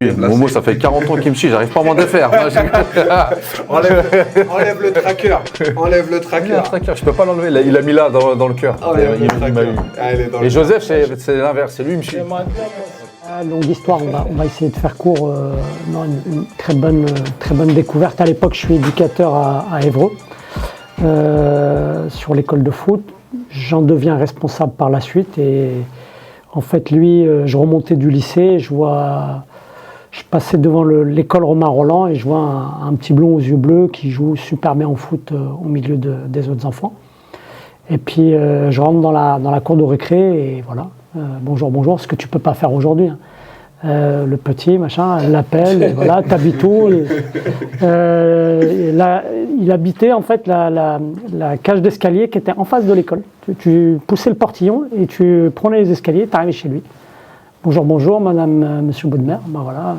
Momo, ça fait 40 ans qu'il me suit, j'arrive pas à m'en défaire. Enlève le tracker. Enlève le tracker. Je peux pas l'enlever, il a mis là dans le cœur. Il m'a eu. Et Joseph, c'est l'inverse, c'est lui, il me suit. Longue histoire, on va essayer de faire court. Non, une très bonne découverte. À l'époque, je suis éducateur à Évreux, sur l'école de foot. J'en deviens responsable par la suite. Et en fait, lui, je remontais du lycée, je passais devant l'école Romain Roland et je vois un petit blond aux yeux bleus qui joue super bien au foot au milieu des autres enfants. Et puis, je rentre dans la cour de récré et voilà. Bonjour, ce que tu peux pas faire aujourd'hui. Hein. Le petit, machin, l'appelle, voilà, t'habites où il habitait en fait la cage d'escalier qui était en face de l'école. Tu poussais le portillon et tu prenais les escaliers, tu arrivais chez lui. Bonjour, madame, monsieur Baudemer, ben voilà,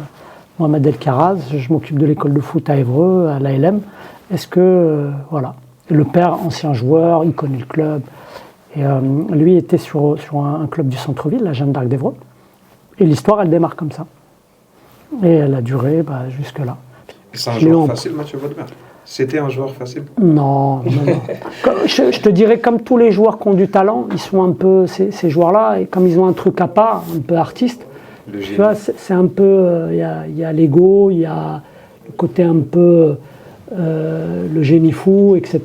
Mohamed El Karaz, je m'occupe de l'école de foot à Évreux, à l'ALM. Est-ce que, voilà, le père, ancien joueur, il connaît le club. Et lui était sur un club du centre-ville, la Jeanne d'Arc d'Évreux. Et l'histoire, elle démarre comme ça. Et elle a duré jusque-là. C'est un joueur facile, Mathieu Baudemer? C'était un joueur facile? Non. Je te dirais, comme tous les joueurs qui ont du talent, ils sont un peu, ces joueurs-là, et comme ils ont un truc à part, un peu artiste, tu vois, c'est un peu, il y a l'ego, il y a le côté un peu, le génie fou, etc.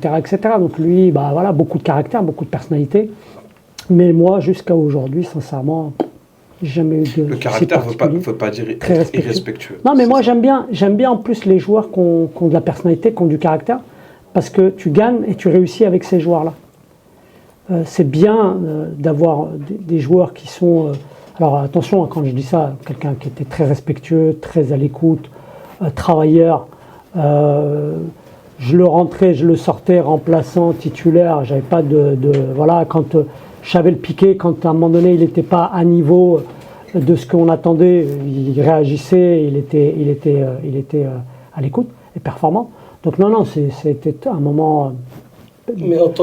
Donc lui, voilà, beaucoup de caractère, beaucoup de personnalité. Mais moi, jusqu'à aujourd'hui, sincèrement, j'ai jamais eu de... Le caractère ne veut pas dire irrespectueux. Non, mais moi, j'aime bien en plus les joueurs qui ont de la personnalité, qui ont du caractère, parce que tu gagnes et tu réussis avec ces joueurs-là. C'est bien d'avoir des joueurs qui sont... alors attention, quand je dis ça, quelqu'un qui était très respectueux, très à l'écoute, travailleur, je le rentrais, je le sortais remplaçant, titulaire, j'avais pas voilà, quand je savais le piquer, quand à un moment donné il n'était pas à niveau de ce qu'on attendait, il réagissait, il était à l'écoute et performant. Donc non, c'était un moment...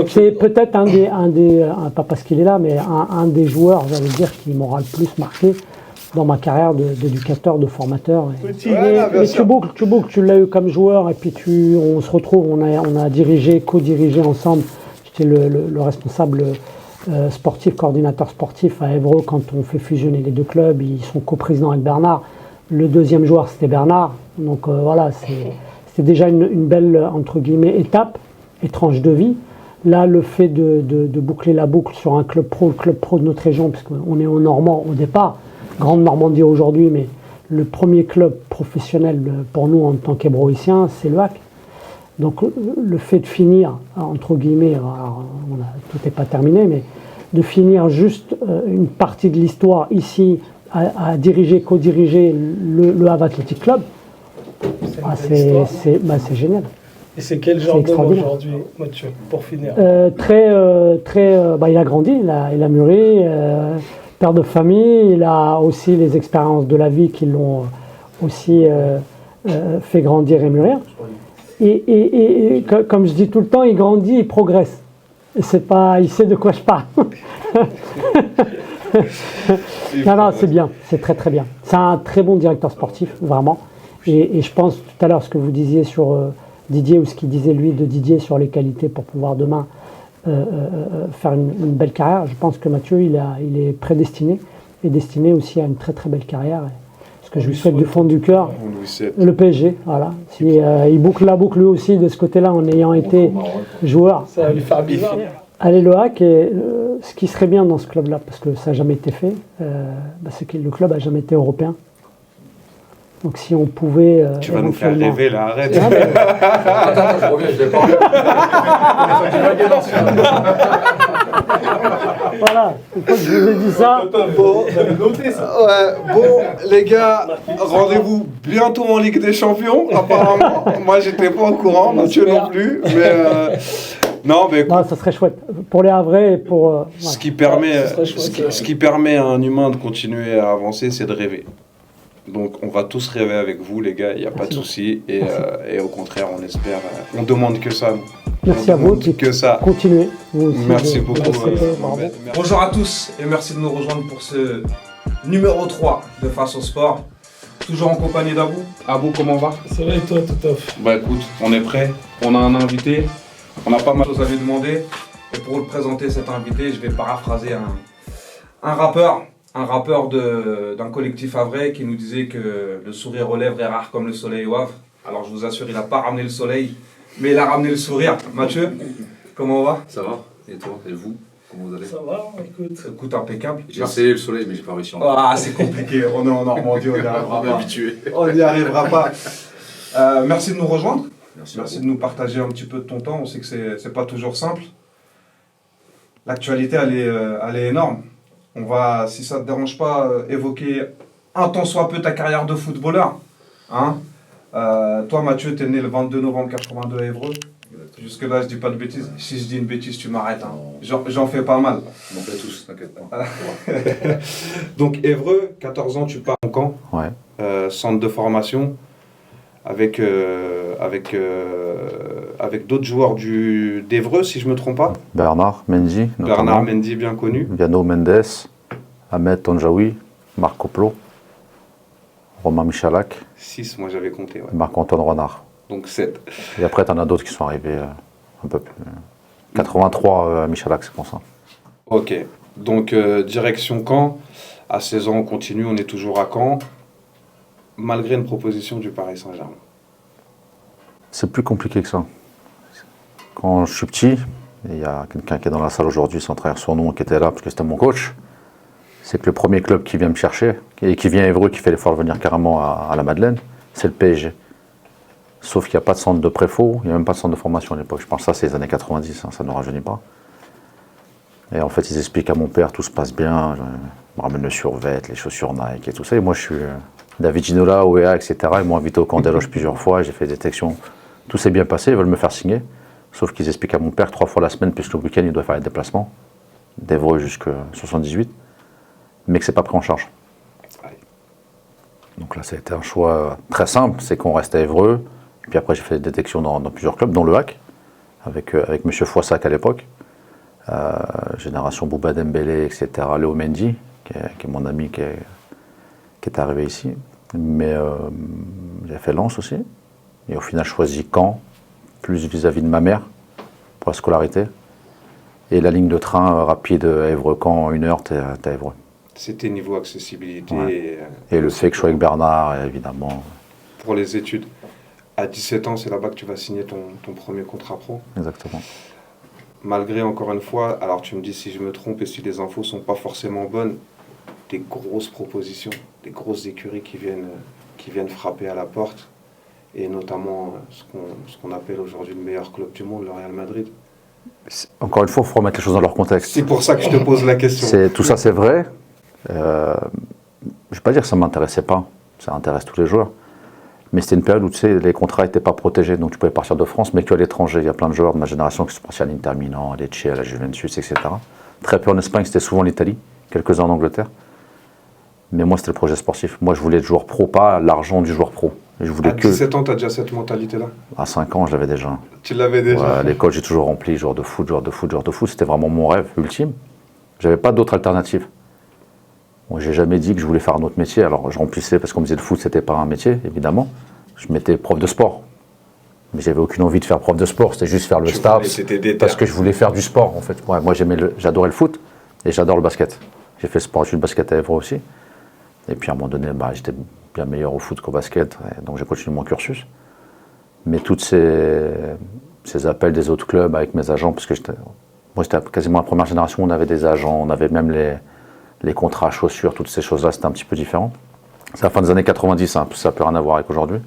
c'est peut-être pas parce qu'il est là, mais un des joueurs, j'allais dire, qui m'aura le plus marqué dans ma carrière d'éducateur, de formateur. Et tu boucles, tu l'as eu comme joueur, et puis on se retrouve, on a co-dirigé ensemble. J'étais le responsable sportif, coordinateur sportif à Évreux quand on fait fusionner les deux clubs. Ils sont coprésidents avec Bernard. Le deuxième joueur, c'était Bernard. Donc voilà, c'était déjà une belle, entre guillemets, étape et tranche de vie. Là, le fait de boucler la boucle sur un club pro, le club pro de notre région, puisqu'on est au Normand au départ, Grande Normandie aujourd'hui, mais le premier club professionnel pour nous en tant qu'hébroïciens, c'est le HAC. Donc le fait de finir, entre guillemets, alors, tout n'est pas terminé, mais de finir juste une partie de l'histoire ici, à co-diriger le Havre Athletic Club, c'est génial. Et c'est quel genre d'homme aujourd'hui, Mathieu, pour finir? Il a grandi, il a mûri, père de famille, il a aussi les expériences de la vie qui l'ont aussi fait grandir et mûrir. Et comme je dis tout le temps, il grandit, il progresse. Il sait de quoi je parle. Non, c'est bien, c'est très très bien. C'est un très bon directeur sportif, vraiment. Et je pense tout à l'heure ce que vous disiez sur Didier, ou ce qu'il disait lui de Didier sur les qualités pour pouvoir demain faire une belle carrière. Je pense que Mathieu, il est prédestiné et destiné aussi à une très très belle carrière. Ce que je lui souhaite du fond du cœur, le PSG, voilà. Si il boucle la boucle lui aussi de ce côté-là en ayant été joueur. Ça va lui faire bizarre. Allez, le HAC, ce qui serait bien dans ce club-là, parce que ça n'a jamais été fait, c'est que le club n'a jamais été européen. Donc si on pouvait... tu vas nous faire rêver là, arrête. Attends, je reviens, je vais parler. Voilà, une fois que je vous ai dit ça... Bon, les gars, rendez-vous bientôt en Ligue des Champions, apparemment. Moi, j'étais pas au courant, Mathieu non plus, mais... Non, ça serait chouette. Pour les Havrais et pour... Ce qui permet à un humain de continuer à avancer, c'est de rêver. Donc on va tous rêver avec vous les gars, il n'y a pas de souci et au contraire on espère, on demande que ça. Merci à vous, continuez. Merci beaucoup. Bonjour à tous et merci de nous rejoindre pour ce numéro 3 de Face au Sport. Toujours en compagnie d'Abou. Abou, comment on va? Ça va et toi, Totof? Bah écoute, on est prêt. On a un invité. On a pas mal de choses à lui demander. Et pour le présenter, cet invité, je vais paraphraser un rappeur d'un collectif havrais qui nous disait que le sourire aux lèvres est rare comme le soleil au Havre. Alors je vous assure, il n'a pas ramené le soleil, mais il a ramené le sourire. Mathieu, comment on va? Ça va. Et toi? Et vous? Comment vous allez? Ça va, écoute. Écoute, impeccable. J'ai essayé le soleil, mais j'ai pas réussi. Ah, c'est compliqué. On est en Normandie, on n'y arrivera pas. Habitué. On n'y arrivera pas. Merci de nous rejoindre. Merci de nous partager un petit peu de ton temps. On sait que c'est pas toujours simple. L'actualité, elle est énorme. On va, si ça ne te dérange pas, évoquer un tant soit peu ta carrière de footballeur. Hein? Toi, Mathieu, tu es né le 22 novembre 82 à Évreux. Jusque-là, je dis pas de bêtises. Si je dis une bêtise, tu m'arrêtes. Hein. J'en fais pas mal. On en fait tous, t'inquiète pas. Donc, Évreux, 14 ans, tu pars en camp. Ouais. Centre de formation. Avec d'autres joueurs d'Évreux, si je ne me trompe pas. Bernard Mendy, notamment. Bernard Mendy, bien connu. Viano Mendes, Ahmed Tonjaoui, Marc Coplo, Romain Michalak. 6, moi j'avais compté. Ouais. Marc-Antoine Renard. Donc 7. Et après, t'en as d'autres qui sont arrivés un peu plus. 83 Michalak, c'est pour ça. Ok. Donc direction Caen. À 16 ans, on continue, on est toujours à Caen. Malgré une proposition du Paris Saint-Germain. C'est plus compliqué que ça. Quand je suis petit, et il y a quelqu'un qui est dans la salle aujourd'hui, sans trahir son nom, qui était là parce que c'était mon coach, c'est que le premier club qui vient me chercher, et qui vient à Évreux, qui fait l'effort de venir carrément à la Madeleine, c'est le PSG. Sauf qu'il n'y a pas de centre de préfaux, il n'y a même pas de centre de formation à l'époque. Je pense que ça, c'est les années 90, hein, ça ne rajeunit pas. Et en fait, ils expliquent à mon père, tout se passe bien, je me ramène le survêt, les chaussures Nike et tout ça. Et moi, je suis David Ginola, OEA, etc. Ils m'ont invité au camp des loges plusieurs fois, j'ai fait des détections. Tout s'est bien passé, ils veulent me faire signer. Sauf qu'ils expliquent à mon père que 3 fois la semaine, plus le week-end, il doit faire les déplacements, d'Évreux jusqu'à 78, mais que c'est pas pris en charge. Donc là, ça a été un choix très simple, c'est qu'on reste à Évreux. Et puis après, j'ai fait des détections dans plusieurs clubs, dont le HAC, avec M. Foissac à l'époque. Génération Bouba Dembélé, etc. Léo Mendy, qui est mon ami qui est arrivé ici. Mais j'ai fait Lens aussi. Et au final, je choisis Caen, plus vis-à-vis de ma mère, pour la scolarité. Et la ligne de train rapide à Évreux-Caen, en 1 heure, t'es à Évreux. C'était niveau accessibilité. Ouais. Et le fait que je sois avec Bernard, évidemment. Pour les études. À 17 ans, c'est là-bas que tu vas signer ton premier contrat pro. Exactement. Malgré, encore une fois, alors tu me dis si je me trompe et si les infos ne sont pas forcément bonnes, des grosses propositions, des grosses écuries qui viennent frapper à la porte, et notamment ce qu'on appelle aujourd'hui le meilleur club du monde, le Real Madrid. Encore une fois, il faut remettre les choses dans leur contexte. C'est pour ça que je te pose la question. Tout ça, c'est vrai. Je ne vais pas dire que ça ne m'intéressait pas, ça intéresse tous les joueurs. Mais c'était une période où tu sais, les contrats n'étaient pas protégés, donc tu pouvais partir de France, mais qu'à l'étranger. Il y a plein de joueurs de ma génération qui sont partis à l'Inter Milan, à Lecce, à la Juventus, etc. Très peu en Espagne, c'était souvent l'Italie, quelques-uns en Angleterre. Mais moi, c'était le projet sportif. Moi, je voulais être joueur pro, pas l'argent du joueur pro. Et je voulais à 17 ans, tu as déjà cette mentalité-là? À 5 ans, je l'avais déjà. Tu l'avais déjà? Ouais, à l'école, j'ai toujours rempli joueur de foot. C'était vraiment mon rêve ultime. Je n'avais pas d'autre alternative. Moi, j'ai jamais dit que je voulais faire un autre métier. Alors, je remplissais parce qu'on me disait le foot, c'était pas un métier, évidemment. Je m'étais prof de sport. Mais j'avais aucune envie de faire prof de sport, c'était juste faire le STAPS. Parce que je voulais faire du sport, en fait. Ouais, moi, j'adorais le foot et j'adore le basket. J'ai fait sport, j'ai fait le basket à Évreux aussi. Et puis, à un moment donné, j'étais bien meilleur au foot qu'au basket. Donc, j'ai continué mon cursus. Mais tous ces appels des autres clubs avec mes agents, parce que moi, c'était quasiment la première génération où on avait des agents, on avait même les contrats chaussures, toutes ces choses-là, c'était un petit peu différent. C'est la fin des années 90, hein, ça n'a plus rien à voir avec aujourd'hui.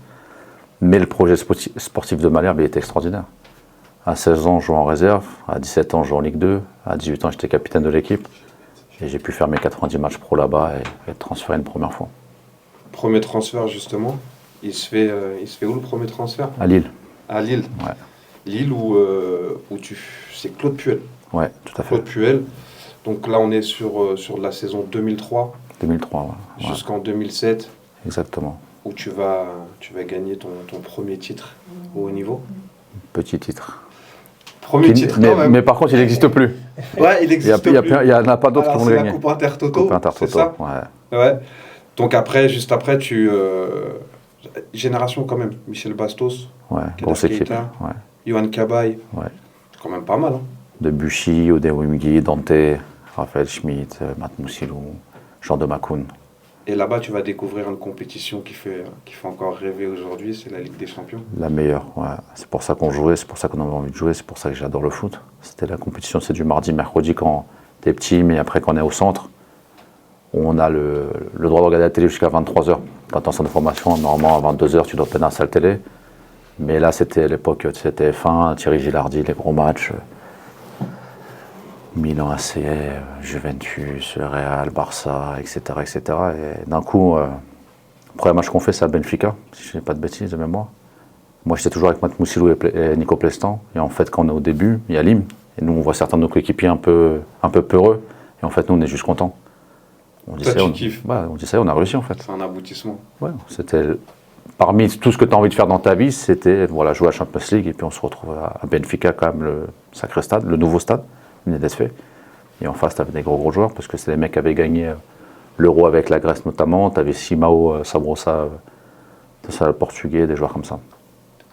Mais le projet sportif de Malherbe, il était extraordinaire. À 16 ans, je jouais en réserve. À 17 ans, je jouais en Ligue 2. À 18 ans, j'étais capitaine de l'équipe. Et j'ai pu faire mes 90 matchs pro là-bas et être transféré une première fois. Premier transfert, justement, il se fait où le premier transfert? À Lille. À Lille. Ouais. Lille où c'est Claude Puel. Ouais, tout à fait. Claude Puel. Donc là, on est sur la saison 2003. 2003, ouais. Jusqu'en 2007. Exactement. Où tu vas gagner ton premier titre au haut niveau. Petit titre. Premier titre, quand même. Mais par contre, il n'existe plus. Ouais, il n'existe plus. Il n'y en a pas d'autres qui vont le gagner. C'est la Coupe Intertoto. Coupe Intertoto, c'est ça? ouais. Ouais. Donc juste après, génération quand même. Michel Bastos. Ouais, grosse équipe. Ouais. Yohan Cabaye. Ouais. C'est quand même pas mal. Hein. Debuchy, Odewimgi, Dante, Raphaël Schmitt, Matt Moussilou, Jean de Macoun. Et là-bas, tu vas découvrir une compétition qui fait encore rêver aujourd'hui, c'est la Ligue des Champions. La meilleure, ouais. C'est pour ça qu'on jouait, c'est pour ça qu'on avait envie de jouer, c'est pour ça que j'adore le foot. C'était la compétition, c'est du mardi, mercredi quand t'es petit, mais après quand on est au centre, on a le droit de regarder la télé jusqu'à 23h. Quand t'es en centre de formation, normalement à 22h, tu dois peine à la salle télé. Mais là, c'était l'époque, c'était TF1, Thierry Gilardi, les gros matchs. Milan AC, Juventus, Real, Barça, etc. etc. Et d'un coup, le premier match qu'on fait, c'est à Benfica, si je n'ai pas de bêtises de mémoire. Moi, j'étais toujours avec Matt Moussilou et Nico Plestan. Et en fait, quand on est au début, il y a Lim. Et nous, on voit certains de nos coéquipiers un peu peureux. Et en fait, nous, on est juste contents. On dit toi, ça, tu kiffes. On dit ça, on a réussi en fait. C'est un aboutissement. Ouais, c'était parmi tout ce que tu as envie de faire dans ta vie, c'était jouer à Champions League. Et puis on se retrouve à Benfica, quand même, le sacré stade, le nouveau stade. Venait d'être fait. Et en face, tu avais des gros joueurs, parce que c'est les mecs qui avaient gagné l'Euro avec la Grèce notamment. Tu avais Simao, Sabrosa, le Portugais, des joueurs comme ça.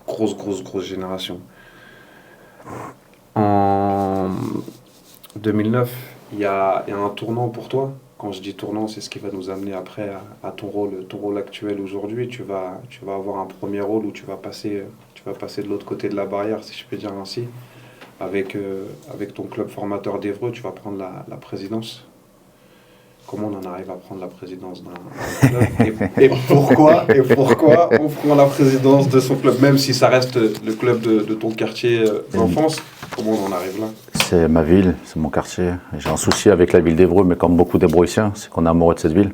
Grosse génération. En 2009, il y a un tournant pour toi. Quand je dis tournant, c'est ce qui va nous amener après à ton rôle actuel aujourd'hui. Tu vas avoir un premier rôle où tu vas passer de l'autre côté de la barrière, si je peux dire ainsi. Avec ton club formateur d'Évreux, tu vas prendre la présidence. Comment on en arrive à prendre la présidence d'un club et pourquoi on prend la présidence de son club, même si ça reste le club de ton quartier d'enfance? Comment on en arrive là? C'est ma ville, c'est mon quartier. J'ai un souci avec la ville d'Évreux, mais comme beaucoup d'Ébroïciens, c'est qu'on est amoureux de cette ville.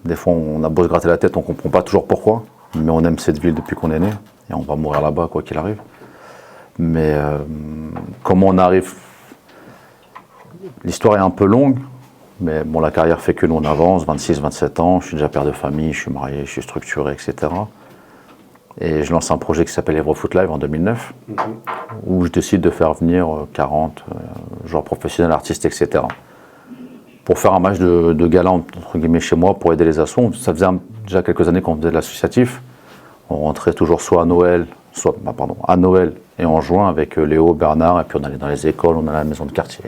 Des fois, on a beau se gratter la tête, on ne comprend pas toujours pourquoi, mais on aime cette ville depuis qu'on est né, et on va mourir là-bas, quoi qu'il arrive. Mais comment on arrive? L'histoire est un peu longue, mais bon, la carrière fait que nous on avance, 26, 27 ans, je suis déjà père de famille, je suis marié, je suis structuré, etc. Et je lance un projet qui s'appelle Évreux Foot Live en 2009, où je décide de faire venir 40 joueurs professionnels, artistes, etc. Pour faire un match de gala, entre guillemets, chez moi, pour aider les assos. Ça faisait déjà quelques années qu'on faisait de l'associatif. On rentrait toujours soit à Noël, à Noël et en juin avec Léo, Bernard, et puis on allait dans les écoles, on allait à la maison de quartier.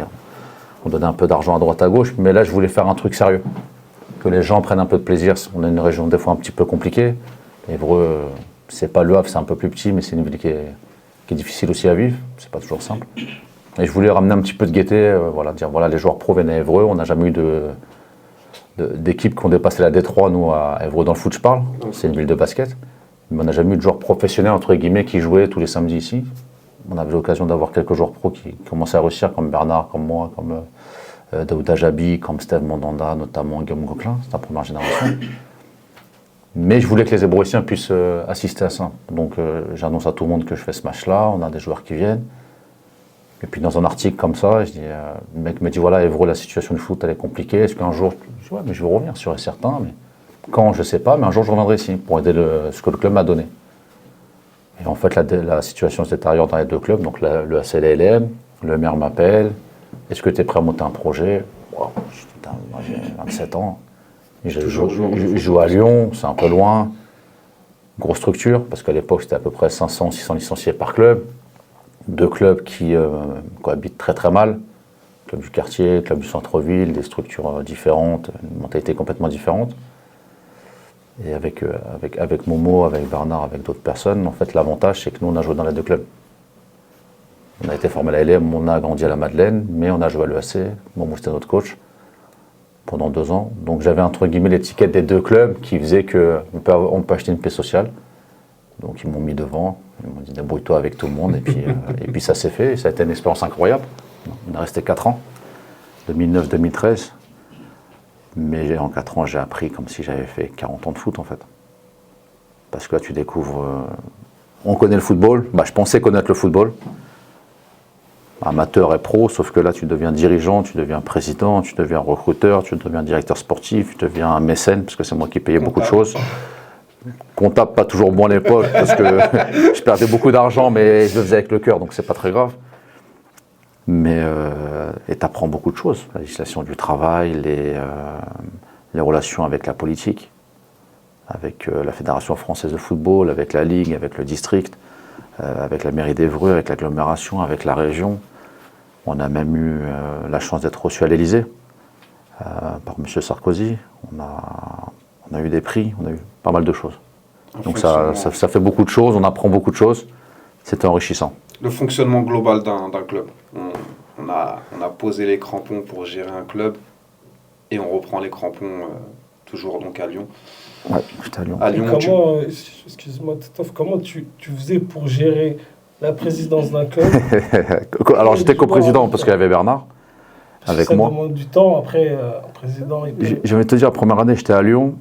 On donnait un peu d'argent à droite à gauche, mais là je voulais faire un truc sérieux. Que les gens prennent un peu de plaisir. On a une région des fois un petit peu compliquée. Évreux, c'est pas Le Havre, c'est un peu plus petit, mais c'est une ville qui est difficile aussi à vivre. C'est pas toujours simple. Et je voulais ramener un petit peu de gaieté, dire les joueurs pro venaient à Évreux. On n'a jamais eu d'équipes qui ont dépassé la D3, nous, à Évreux, dans le foot, je parle. C'est une ville de basket. Mais on n'a jamais eu de joueurs professionnels, entre guillemets, qui jouaient tous les samedis ici. On avait l'occasion d'avoir quelques joueurs pros qui commençaient à réussir, comme Bernard, comme moi, comme Daouda Jabi, comme Steve Mandanda, notamment Guillaume Gauquelin, c'est la première génération. Mais je voulais que les Ébroïciens puissent assister à ça. Donc j'annonce à tout le monde que je fais ce match-là, on a des joueurs qui viennent. Et puis dans un article comme ça, le mec me dit voilà, Évreux, la situation du foot, elle est compliquée. Est-ce qu'un jour, je dis ouais, mais je vais revenir, sûr et certain. Mais quand, je ne sais pas, mais un jour je reviendrai ici pour aider ce que le club m'a donné. Et en fait, la situation se détériore dans les deux clubs. Donc le ACLM, le maire m'appelle. Est-ce que tu es prêt à monter un projet? Wow, moi j'ai 27 ans. Je joue à Lyon, c'est un peu loin. Grosse structure, parce qu'à l'époque c'était à peu près 500, 600 licenciés par club. Deux clubs qui cohabitent très très mal. Club du quartier, club du centre-ville, des structures différentes, une mentalité complètement différente. Et avec Momo, avec Bernard, avec d'autres personnes, en fait, l'avantage, c'est que nous, on a joué dans les deux clubs. On a été formé à la LM, on a grandi à la Madeleine, mais on a joué à l'EAC. Momo, c'était notre coach pendant 2 ans. Donc, j'avais, entre guillemets, l'étiquette des deux clubs qui faisait qu'on peut acheter une paix sociale. Donc, ils m'ont mis devant. Ils m'ont dit, débrouille-toi avec tout le monde. Et puis, ça s'est fait. Et ça a été une expérience incroyable. On est resté 4 ans, 2009-2013. Mais en 4 ans, j'ai appris comme si j'avais fait 40 ans de foot, en fait. Parce que là, tu découvres... on connaît le football. Je pensais connaître le football. Amateur et pro, sauf que là, tu deviens dirigeant, tu deviens président, tu deviens recruteur, tu deviens directeur sportif, tu deviens un mécène, parce que c'est moi qui payais beaucoup de choses. Comptable, pas toujours bon à l'époque, parce que je perdais beaucoup d'argent, mais je le faisais avec le cœur, donc c'est pas très grave. Mais tu apprends beaucoup de choses. La législation du travail, les relations avec la politique, avec la Fédération française de football, avec la Ligue, avec le district, avec la mairie d'Évreux, avec l'agglomération, avec la région. On a même eu la chance d'être reçu à l'Élysée par M. Sarkozy. On a eu des prix, on a eu pas mal de choses. Donc ça fait beaucoup de choses, on apprend beaucoup de choses. C'était enrichissant. Le fonctionnement global d'un club. On a posé les crampons pour gérer un club et on reprend les crampons toujours donc à Lyon. Ouais, j'étais à Lyon. Et comment, excuse-moi Titoff, comment tu faisais pour gérer la présidence d'un club? Alors j'étais coprésident parce qu'il y avait Bernard avec moi. Ça demande du temps, après un président... Je vais te dire, la première année j'étais à Lyon,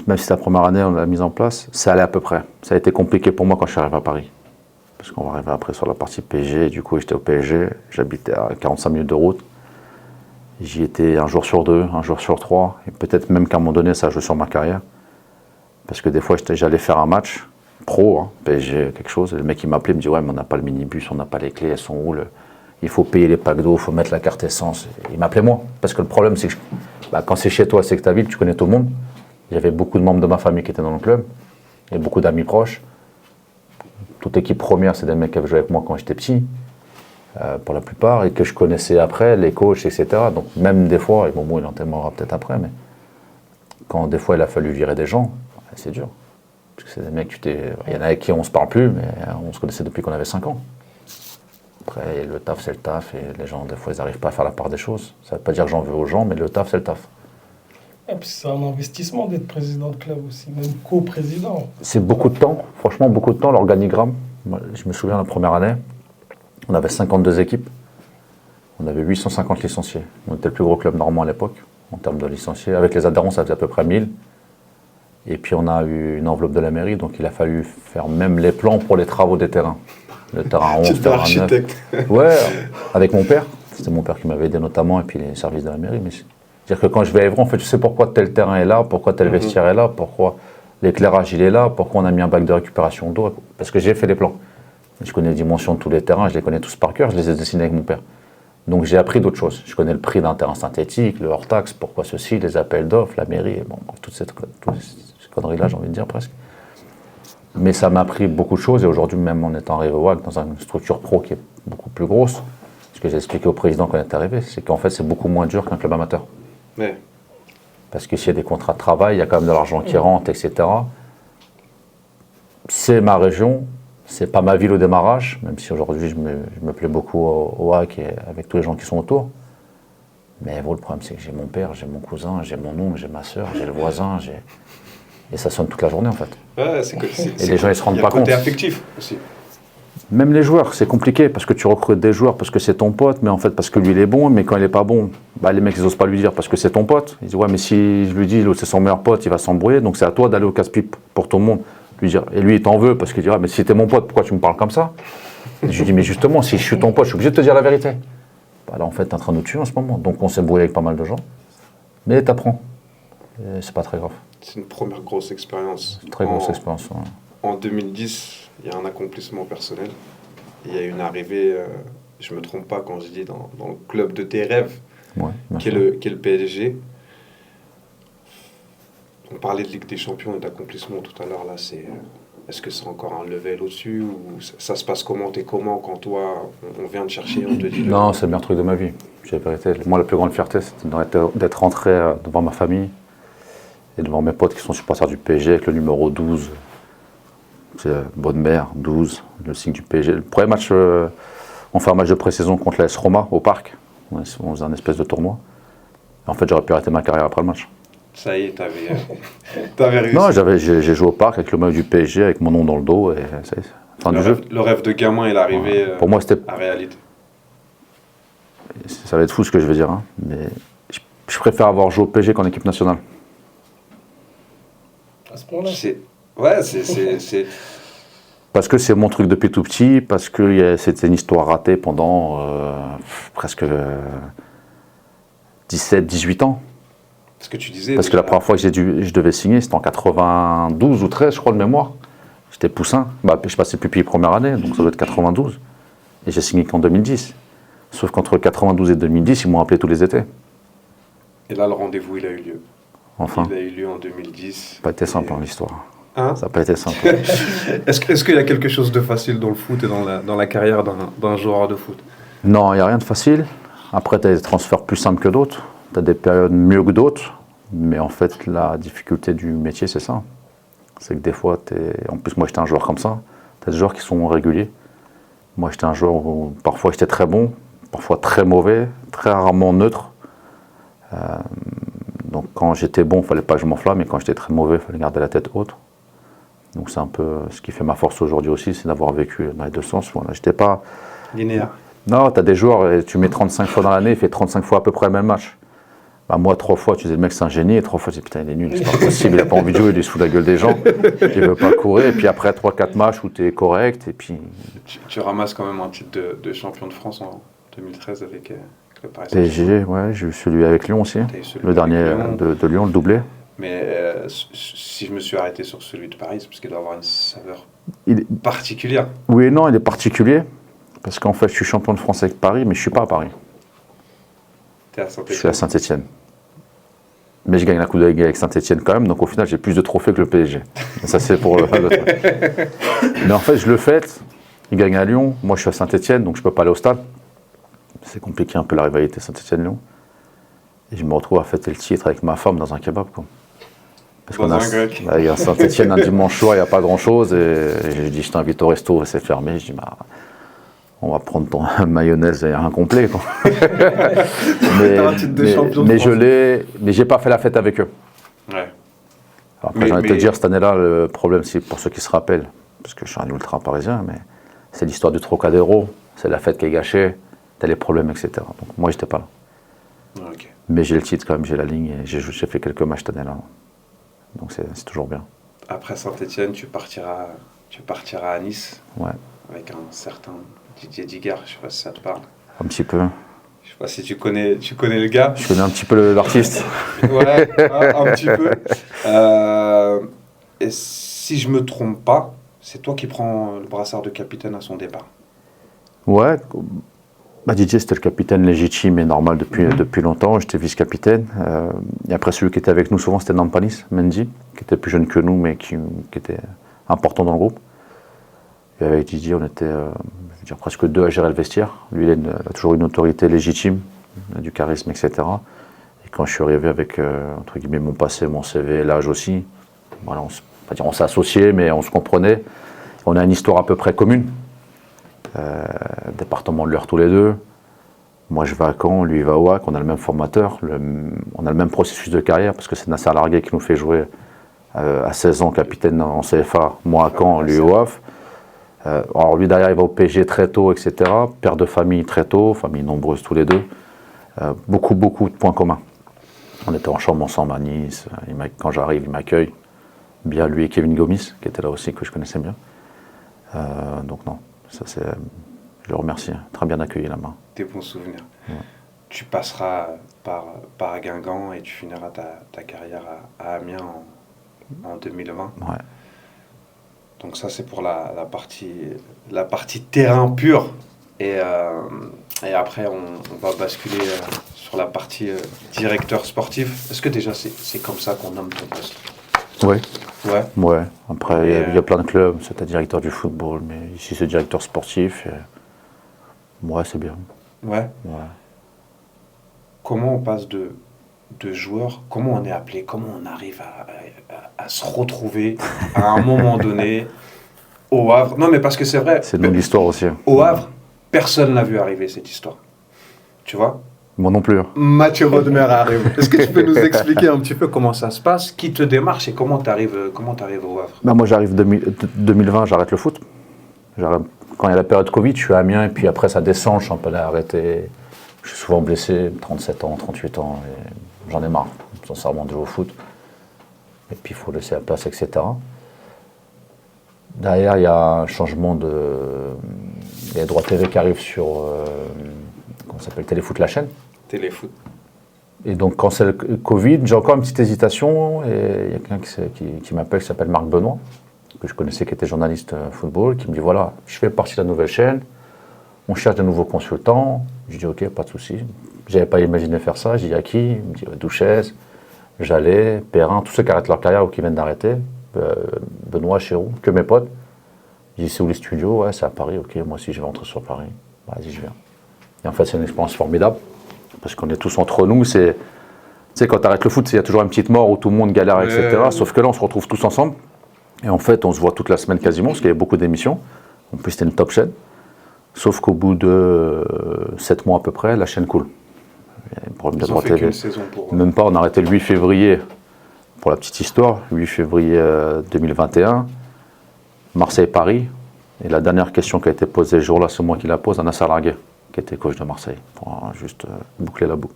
même si la première année on l'a mise en place, ça allait à peu près. Ça a été compliqué pour moi quand je suis arrivé à Paris. Parce qu'on va arriver après sur la partie PSG, et du coup j'étais au PSG, j'habitais à 45 minutes de route. J'y étais un jour sur 2, un jour sur 3, et peut-être même qu'à un moment donné, ça joue sur ma carrière. Parce que des fois, j'allais faire un match pro, hein, PSG, quelque chose, et le mec il m'appelait, il me dit « Ouais, mais on n'a pas le minibus, on n'a pas les clés, elles sont où il faut payer les packs d'eau, il faut mettre la carte essence. » Il m'appelait moi, parce que le problème, c'est que quand c'est chez toi, c'est que ta ville, tu connais tout le monde. Il y avait beaucoup de membres de ma famille qui étaient dans le club, il y a beaucoup d'amis proches. Toute équipe première, c'est des mecs qui avaient joué avec moi quand j'étais petit. Pour la plupart, et que je connaissais après, les coachs, etc. Donc même des fois, et bon, il en témoignera peut-être après, mais quand des fois il a fallu virer des gens, c'est dur. Parce que c'est des mecs, il y en a avec qui on se parle plus, mais on se connaissait depuis qu'on avait 5 ans. Après, le taf, c'est le taf, et les gens, des fois, ils n'arrivent pas à faire la part des choses. Ça ne veut pas dire que j'en veux aux gens, mais le taf, c'est le taf. Et puis c'est un investissement d'être président de club aussi, même co-président. C'est beaucoup de temps, franchement, beaucoup de temps, l'organigramme. Moi, je me souviens la première année, on avait 52 équipes, on avait 850 licenciés. On était le plus gros club normand à l'époque, en termes de licenciés. Avec les adhérents, ça faisait à peu près 1000. Et puis on a eu une enveloppe de la mairie, donc il a fallu faire même les plans pour les travaux des terrains. Le terrain 11, le terrain 9. Ouais, avec mon père. C'était mon père qui m'avait aidé notamment, et puis les services de la mairie. Mais c'est-à-dire que quand je vais à Évreux, en fait, je sais pourquoi tel terrain est là, pourquoi tel vestiaire est là, pourquoi l'éclairage il est là, pourquoi on a mis un bac de récupération d'eau. Parce que j'ai fait les plans. Je connais les dimensions de tous les terrains, je les connais tous par cœur, je les ai dessinés avec mon père. Donc j'ai appris d'autres choses. Je connais le prix d'un terrain synthétique, le hors-taxe, pourquoi ceci, les appels d'offres, la mairie, bon, toutes ces conneries-là, j'ai envie de dire presque. Mais ça m'a appris beaucoup de choses, et aujourd'hui, même en étant arrivé au WAC, dans une structure pro qui est beaucoup plus grosse, ce que j'ai expliqué au président quand il est arrivé, c'est qu'en fait, c'est beaucoup moins dur qu'un club amateur. Ouais. Parce que s'il y a des contrats de travail, il y a quand même de l'argent qui rentre, etc. C'est ma région. C'est pas ma ville au démarrage, même si aujourd'hui je me plais beaucoup au HAC et avec tous les gens qui sont autour. Mais bon, le problème c'est que j'ai mon père, j'ai mon cousin, j'ai mon oncle, j'ai ma soeur, j'ai le voisin, et ça sonne toute la journée en fait. Ouais, et les gens ils se rendent pas compte. Il y a le côté affectif aussi. Même les joueurs, c'est compliqué parce que tu recrutes des joueurs parce que c'est ton pote, mais en fait parce que lui il est bon, mais quand il est pas bon, les mecs ils osent pas lui dire parce que c'est ton pote. Ils disent ouais, mais si je lui dis l'autre c'est son meilleur pote, il va s'embrouiller, donc c'est à toi d'aller au casse-pipe pour tout le monde. Lui dire, et lui il t'en veut parce qu'il dira mais si t'es mon pote pourquoi tu me parles comme ça? Et je lui dis mais justement si je suis ton pote je suis obligé de te dire la vérité. Là en fait t'es en train de nous tuer en ce moment, donc on s'est brouillé avec pas mal de gens, mais t'apprends, et c'est pas très grave. C'est une première grosse expérience. Très grosse expérience. Ouais. En 2010 il y a un accomplissement personnel, il y a une arrivée, je me trompe pas quand je dis dans le club de tes rêves, ouais, qui est le PSG. On parlait de Ligue des Champions et d'accomplissement tout à l'heure, là, est-ce que c'est encore un level au-dessus ou ça se passe comment? T'es comment quand toi, on vient te chercher, on te dit... Non, c'est le meilleur truc de ma vie, j'ai la vérité. Moi, la plus grande fierté, c'était d'être rentré devant ma famille et devant mes potes qui sont supporters du PSG avec le numéro 12. C'est Bonne Mère, 12, le signe du PSG. Le premier match, on fait un match de pré-saison contre l'AS Roma au parc. On faisait un espèce de tournoi. En fait, j'aurais pu arrêter ma carrière après le match. Ça y est, t'avais réussi. Non, j'ai joué au parc avec le maillot du PSG, avec mon nom dans le dos, et ça y est, fin du jeu. Le rêve de gamin, il est arrivé pour moi, c'était à réalité. Ça va être fou ce que je vais dire, hein, mais je préfère avoir joué au PSG qu'en équipe nationale. À ce point-là. Ouais, c'est... Parce que c'est mon truc depuis tout petit, parce que c'était une histoire ratée pendant presque 17-18 ans. Ce que tu disais. Parce que la première fois que je devais signer, c'était en 92 ou 13, je crois, de mémoire. J'étais poussin. Je passais pupille première année, donc ça doit être 92. Et j'ai signé qu'en 2010. Sauf qu'entre 92 et 2010, ils m'ont appelé tous les étés. Et là, le rendez-vous, il a eu lieu. Enfin. Il a eu lieu en 2010. Ça n'a pas été simple, l'histoire. Hein? Ça n'a pas été simple. Est-ce qu'il y a quelque chose de facile dans le foot et dans la carrière d'un joueur de foot? Non, il n'y a rien de facile. Après, tu as des transferts plus simples que d'autres. Tu as des périodes mieux que d'autres. Mais en fait, la difficulté du métier, c'est ça. C'est que des fois, en plus, moi, j'étais un joueur comme ça. Tu as des joueurs qui sont réguliers. Moi, j'étais un joueur où parfois j'étais très bon, parfois très mauvais, très rarement neutre. Donc, quand j'étais bon, il ne fallait pas que je m'enflamme. Et quand j'étais très mauvais, il fallait garder la tête haute. Donc, c'est un peu ce qui fait ma force aujourd'hui aussi, c'est d'avoir vécu dans les deux sens. Voilà, j'étais pas linéaire. Non, tu as des joueurs, et tu mets 35 fois dans l'année, il fait 35 fois à peu près le même match. Bah, moi, 3 fois, tu disais le mec c'est un génie, et 3 fois, tu dis putain, il est nul, c'est pas possible, il n'a pas envie de jouer, il est sous la gueule des gens, il veut pas courir. Et puis après 3-4 matchs où tu es correct, et puis. Tu ramasses quand même un titre de champion de France en 2013 avec le Paris Saint-Germain. PSG, ouais, j'ai eu celui avec Lyon aussi, le dernier de Lyon, le doublé. Mais si je me suis arrêté sur celui de Paris, c'est parce qu'il doit avoir une saveur particulière. Oui et non, il est particulier. Parce qu'en fait, je suis champion de France avec Paris, mais je ne suis pas à Paris. T'es à Saint-Étienne. Je suis à Saint-Étienne. Mais je gagne la Coupe de la Ligue avec Saint-Étienne quand même, donc au final, j'ai plus de trophées que le PSG. Ça, c'est pour le truc. Mais en fait, je le fête. Il gagne à Lyon. Moi, je suis à Saint-Étienne, donc je ne peux pas aller au stade. C'est compliqué un peu la rivalité Saint-Étienne-Lyon. Et je me retrouve à fêter le titre avec ma femme dans un kebab, quoi. Parce qu'on a, il y a Saint-Étienne un dimanche soir, il n'y a pas grand-chose. Et je dis, je t'invite au resto, c'est fermé. Je dis, bah, on va prendre ton mayonnaise et un complet, quoi. mais j'ai pas fait la fête avec eux. Ouais. Après, j'ai envie de te dire, cette année-là, le problème, c'est pour ceux qui se rappellent, parce que je suis un ultra parisien, mais c'est l'histoire du Trocadéro, c'est la fête qui est gâchée, t'as les problèmes, etc. Donc moi, j'étais pas là. Okay. Mais j'ai le titre quand même, j'ai la ligne, et j'ai fait quelques matchs cette année-là. Donc c'est toujours bien. Après Saint-Étienne, tu partiras à Nice, ouais. Avec un certain Didier Digard, je sais pas si ça te parle. Un petit peu. Je sais pas si tu connais le gars. Je connais un petit peu l'artiste. Ouais, un petit peu. Et si je me trompe pas, c'est toi qui prends le brassard de capitaine à son départ. Ouais. Bah, Didier, c'était le capitaine légitime et normal depuis longtemps. J'étais vice-capitaine. Et après, celui qui était avec nous souvent, c'était Nampalis Mendy, qui était plus jeune que nous, mais qui était important dans le groupe. Et avec Didier, on était presque deux à gérer le vestiaire. Lui, il a toujours une autorité légitime, du charisme, etc. Et quand je suis arrivé avec, entre guillemets, mon passé, mon CV, l'âge aussi, voilà, on s'est associés, mais on se comprenait. On a une histoire à peu près commune. Département de l'Eure tous les deux. Moi, je vais à Caen, lui, il va au HAC. On a le même formateur, on a le même processus de carrière, parce que c'est Nasser Larguet qui nous fait jouer à 16 ans, capitaine en CFA, moi à Caen, lui au HAF. Alors lui derrière il va au PSG très tôt, etc. Père de famille très tôt, famille nombreuse tous les deux. Beaucoup de points communs. On était en chambre ensemble à Nice. Quand j'arrive, il m'accueille. Bien lui et Kevin Gomis, qui était là aussi, que je connaissais bien. Donc non, ça c'est, je le remercie. Très bien accueilli là-bas. Des bons souvenirs. Ouais. Tu passeras par Guingamp et tu finiras ta carrière à Amiens en 2020. Ouais. Donc ça c'est pour la partie terrain pur et après on va basculer sur la partie directeur sportif. Est-ce que déjà c'est comme ça qu'on nomme ton poste? Oui. Ouais. Ouais. Après il y a plein de clubs, c'est directeur du football, mais ici c'est directeur sportif. Ouais, c'est bien. Ouais. Ouais. Comment on passe de joueurs, comment on est appelé, comment on arrive à se retrouver à un moment donné au Havre. Non mais parce que c'est vrai. C'est une longue histoire aussi. Au Havre, personne n'a vu arriver cette histoire. Tu vois? Moi non plus. Mathieu Bodmer arrive. Est-ce que tu peux nous expliquer un petit peu comment ça se passe, qui te démarche et comment tu arrives au Havre? Bah moi j'arrive 2020, j'arrête le foot. Quand il y a la période Covid, je suis à Amiens et puis après ça descend, je suis un peu là arrêté. Je suis souvent blessé, 37 ans, 38 ans, et j'en ai marre, sincèrement, de jouer au foot. Et puis il faut laisser la place, etc. Derrière, il y a un changement de... Il y a les droits TV qui arrivent sur... comment ça s'appelle? Téléfoot, la chaîne. Téléfoot. Et donc quand c'est le Covid, j'ai encore une petite hésitation, et il y a quelqu'un qui m'appelle, qui s'appelle Marc Benoît, que je connaissais, qui était journaliste football, qui me dit, voilà, je fais partie de la nouvelle chaîne, On cherche de nouveaux consultants. Je dis ok, pas de souci. J'avais pas imaginé faire ça. Je dis à qui? Il me dit Douchès, Jallet, Perrin, tous ceux qui arrêtent leur carrière ou qui viennent d'arrêter. Benoît, Chérou, que mes potes. Je dis c'est où les studios? Ouais, c'est à Paris. Ok, moi aussi je vais rentrer sur Paris. Vas-y, je viens. Et en fait, c'est une expérience formidable parce qu'on est tous entre nous. Tu sais, quand tu arrêtes le foot, il y a toujours une petite mort où tout le monde galère, etc. Sauf que là, on se retrouve tous ensemble. Et en fait, on se voit toute la semaine quasiment, parce qu'il y avait beaucoup d'émissions. En plus, c'était une top chaîne. Sauf qu'au bout de 7 mois à peu près, la chaîne coule. Il y a un problème de droit TV. Même pas, on a arrêté le 8 février, pour la petite histoire, 8 février 2021, Marseille-Paris. Et la dernière question qui a été posée ce jour-là, c'est moi qui la pose, à Nasser Larguet, qui était coach de Marseille, pour juste boucler la boucle.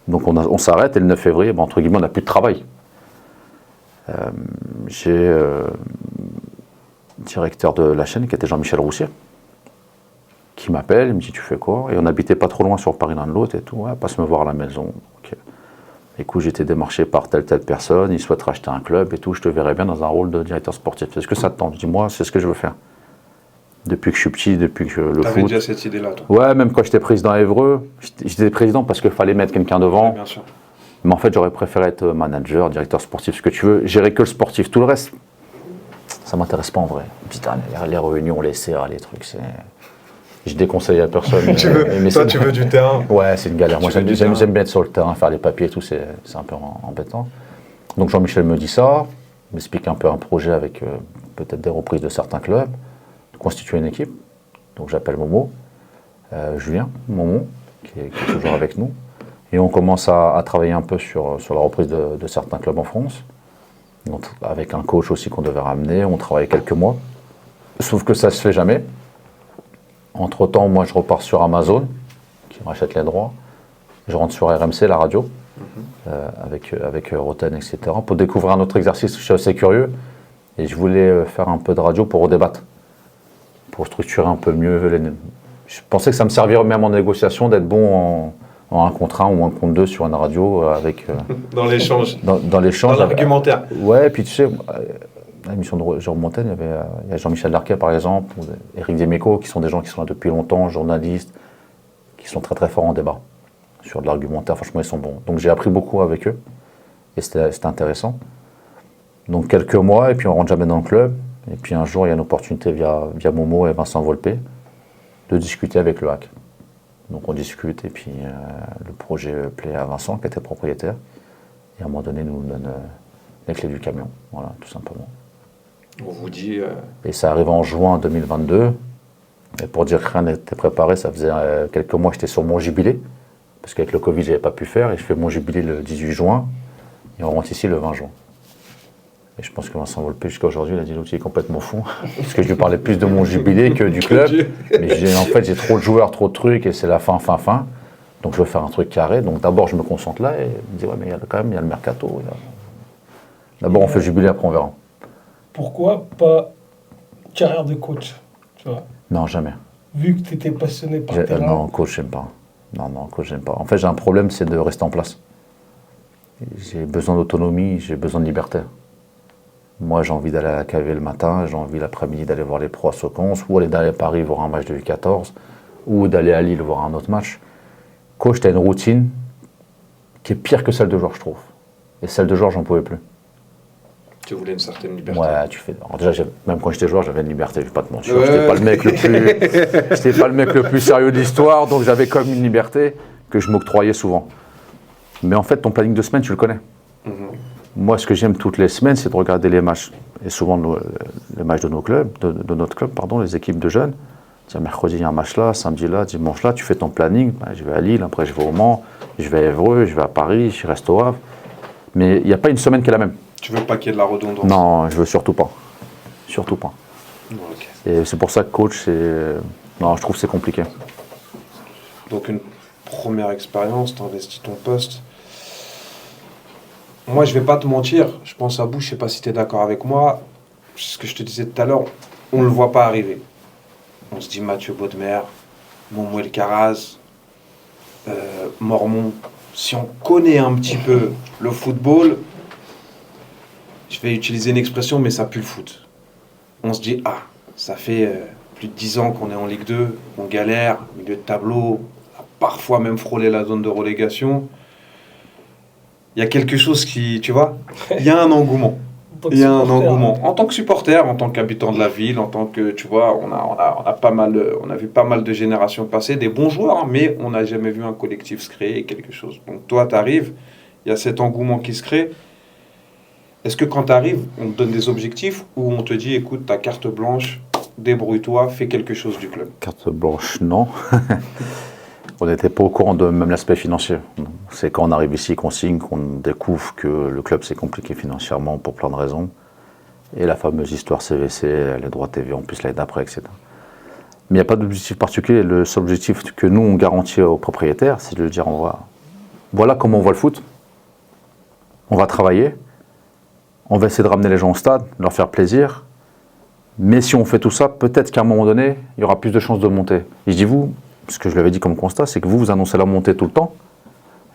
Donc on s'arrête et le 9 février, entre guillemets, on n'a plus de travail. J'ai directeur de la chaîne qui était Jean-Michel Roussier, qui m'appelle, il me dit tu fais quoi? Et on n'habitait pas trop loin sur Paris l'un de l'autre et tout, ouais, passe me voir à la maison. Donc, écoute, j'étais démarché par telle personne, il souhaite racheter un club et tout, je te verrais bien dans un rôle de directeur sportif. Est-ce que ça te tente? Je dis moi, c'est ce que je veux faire. Depuis que je suis petit, depuis que le foot. T'avais déjà cette idée-là, toi? Ouais, même quand j'étais président à Évreux, j'étais président parce qu'il fallait mettre quelqu'un devant. Ouais, bien sûr. Mais en fait, j'aurais préféré être manager, directeur sportif, ce que tu veux. Gérer que le sportif. Tout le reste, ça m'intéresse pas en vrai. Putain, les réunions, les CA, les trucs, c'est... Je déconseille à personne. Tu veux du terrain? Ouais, c'est une galère. Moi, j'aime bien être sur le terrain, faire les papiers et tout, c'est un peu embêtant. Donc Jean-Michel me dit ça, m'explique un peu un projet avec peut-être des reprises de certains clubs, de constituer une équipe. Donc j'appelle Momo, Julien Momo, qui est toujours avec nous. Et on commence à travailler un peu sur la reprise de certains clubs en France. Donc, avec un coach aussi qu'on devait ramener, on travaille quelques mois. Sauf que ça ne se fait jamais. Entre-temps, moi je repars sur Amazon, qui rachète les droits. Je rentre sur RMC, la radio, avec Roten, etc. pour découvrir un autre exercice. Je suis assez curieux. Et je voulais faire un peu de radio pour redébattre. Pour structurer un peu mieux. Je pensais que ça me servirait même en négociation d'être bon en 1 contre 1 ou 1 contre 2 sur une radio avec... dans l'échange. Dans l'échange. Dans l'argumentaire. Ouais, et puis tu sais, à l'émission de Jérôme Montaigne, il y a Jean-Michel Larquet par exemple, ou Éric Deméco, qui sont des gens qui sont là depuis longtemps, journalistes, qui sont très très forts en débat. Sur de l'argumentaire, franchement, ils sont bons. Donc j'ai appris beaucoup avec eux, et c'était intéressant. Donc quelques mois, et puis on rentre jamais dans le club. Et puis un jour, il y a une opportunité via Momo et Vincent Volpe de discuter avec le HAC. Donc on discute et puis le projet plaît à Vincent qui était propriétaire. Et à un moment donné, nous donne les clés du camion. Voilà, tout simplement. On vous dit... Et ça arrive en juin 2022. Et pour dire que rien n'était préparé, ça faisait quelques mois que j'étais sur mon jubilé. Parce qu'avec le Covid, je n'avais pas pu faire. Et je fais mon jubilé le 18 juin. Et on rentre ici le 20 juin. Et je pense que Vincent Volpe, jusqu'à aujourd'hui, il a dit l'autre, il est complètement fou. Parce que je lui parlais plus de mon jubilé que du club. Mais en fait, j'ai trop de joueurs, trop de trucs, et c'est la fin. Donc je veux faire un truc carré. Donc d'abord, je me concentre là, et il me dit, ouais, mais quand même, il y a le mercato. D'abord, on fait le jubilé, après on verra. Pourquoi pas carrière de coach, tu vois? Non, jamais. Vu que tu étais passionné par terrain. Non, coach, j'aime pas. Non, coach, j'aime pas. En fait, j'ai un problème, c'est de rester en place. J'ai besoin d'autonomie, j'ai besoin de liberté. Moi, j'ai envie d'aller à la cave le matin, j'ai envie l'après-midi d'aller voir les pros à Socons, ou d'aller à Paris voir un match de U14, ou d'aller à Lille voir un autre match. Coach, tu as une routine qui est pire que celle de joueur, je trouve. Et celle de joueur, j'en pouvais plus. Tu voulais une certaine liberté. Ouais, tu fais. Alors déjà, même quand j'étais joueur, j'avais une liberté, je vais pas te mentir. J'étais pas le mec le plus sérieux de l'histoire, donc j'avais comme une liberté que je m'octroyais souvent. Mais en fait, ton planning de semaine, tu le connais. Moi, ce que j'aime toutes les semaines, c'est de regarder les matchs. Et souvent, les matchs de nos clubs, de notre club, pardon, les équipes de jeunes. Tiens, mercredi, il y a un match là, samedi là, dimanche là, tu fais ton planning. Ben, je vais à Lille, après je vais au Mans, je vais à Évreux, je vais à Paris, je reste au Havre. Mais il n'y a pas une semaine qui est la même. Tu veux pas qu'il y ait de la redondance? Non, je veux surtout pas. Surtout pas. Okay. Et c'est pour ça que coach, non, je trouve que c'est compliqué. Donc une première expérience, tu investis ton poste. Moi, je vais pas te mentir, je pense à bout, je sais pas si tu es d'accord avec moi. Ce que je te disais tout à l'heure, on le voit pas arriver. On se dit Mathieu Bodmer, Momo El Karaz, Mormon. Si on connaît un petit peu le football, je vais utiliser une expression, mais ça pue le foot. On se dit, ça fait plus de 10 ans qu'on est en Ligue 2, on galère, milieu de tableau, on a parfois même frôlé la zone de relégation. Il y a quelque chose qui, tu vois, il y a un engouement. Il y a un engouement. En tant que supporter, en tant qu'habitant de la ville, en tant que, tu vois, on a vu pas mal de générations passer, des bons joueurs, hein, mais on n'a jamais vu un collectif se créer, quelque chose. Donc toi, tu arrives, il y a cet engouement qui se crée. Est-ce que quand tu arrives, on te donne des objectifs ou on te dit, écoute, ta carte blanche, débrouille-toi, fais quelque chose du club? Carte blanche, non. On n'était pas au courant de même l'aspect financier. C'est quand on arrive ici qu'on signe, qu'on découvre que le club c'est compliqué financièrement pour plein de raisons. Et la fameuse histoire CVC, les droits TV en plus l'année d'après, etc. Mais il n'y a pas d'objectif particulier. Le seul objectif que nous on garantit aux propriétaires, c'est de dire voilà comment on voit le foot. On va travailler. On va essayer de ramener les gens au stade, de leur faire plaisir. Mais si on fait tout ça, peut-être qu'à un moment donné, il y aura plus de chances de monter. Et je dis vous, ce que je l'avais dit comme constat, c'est que vous annoncez la montée tout le temps.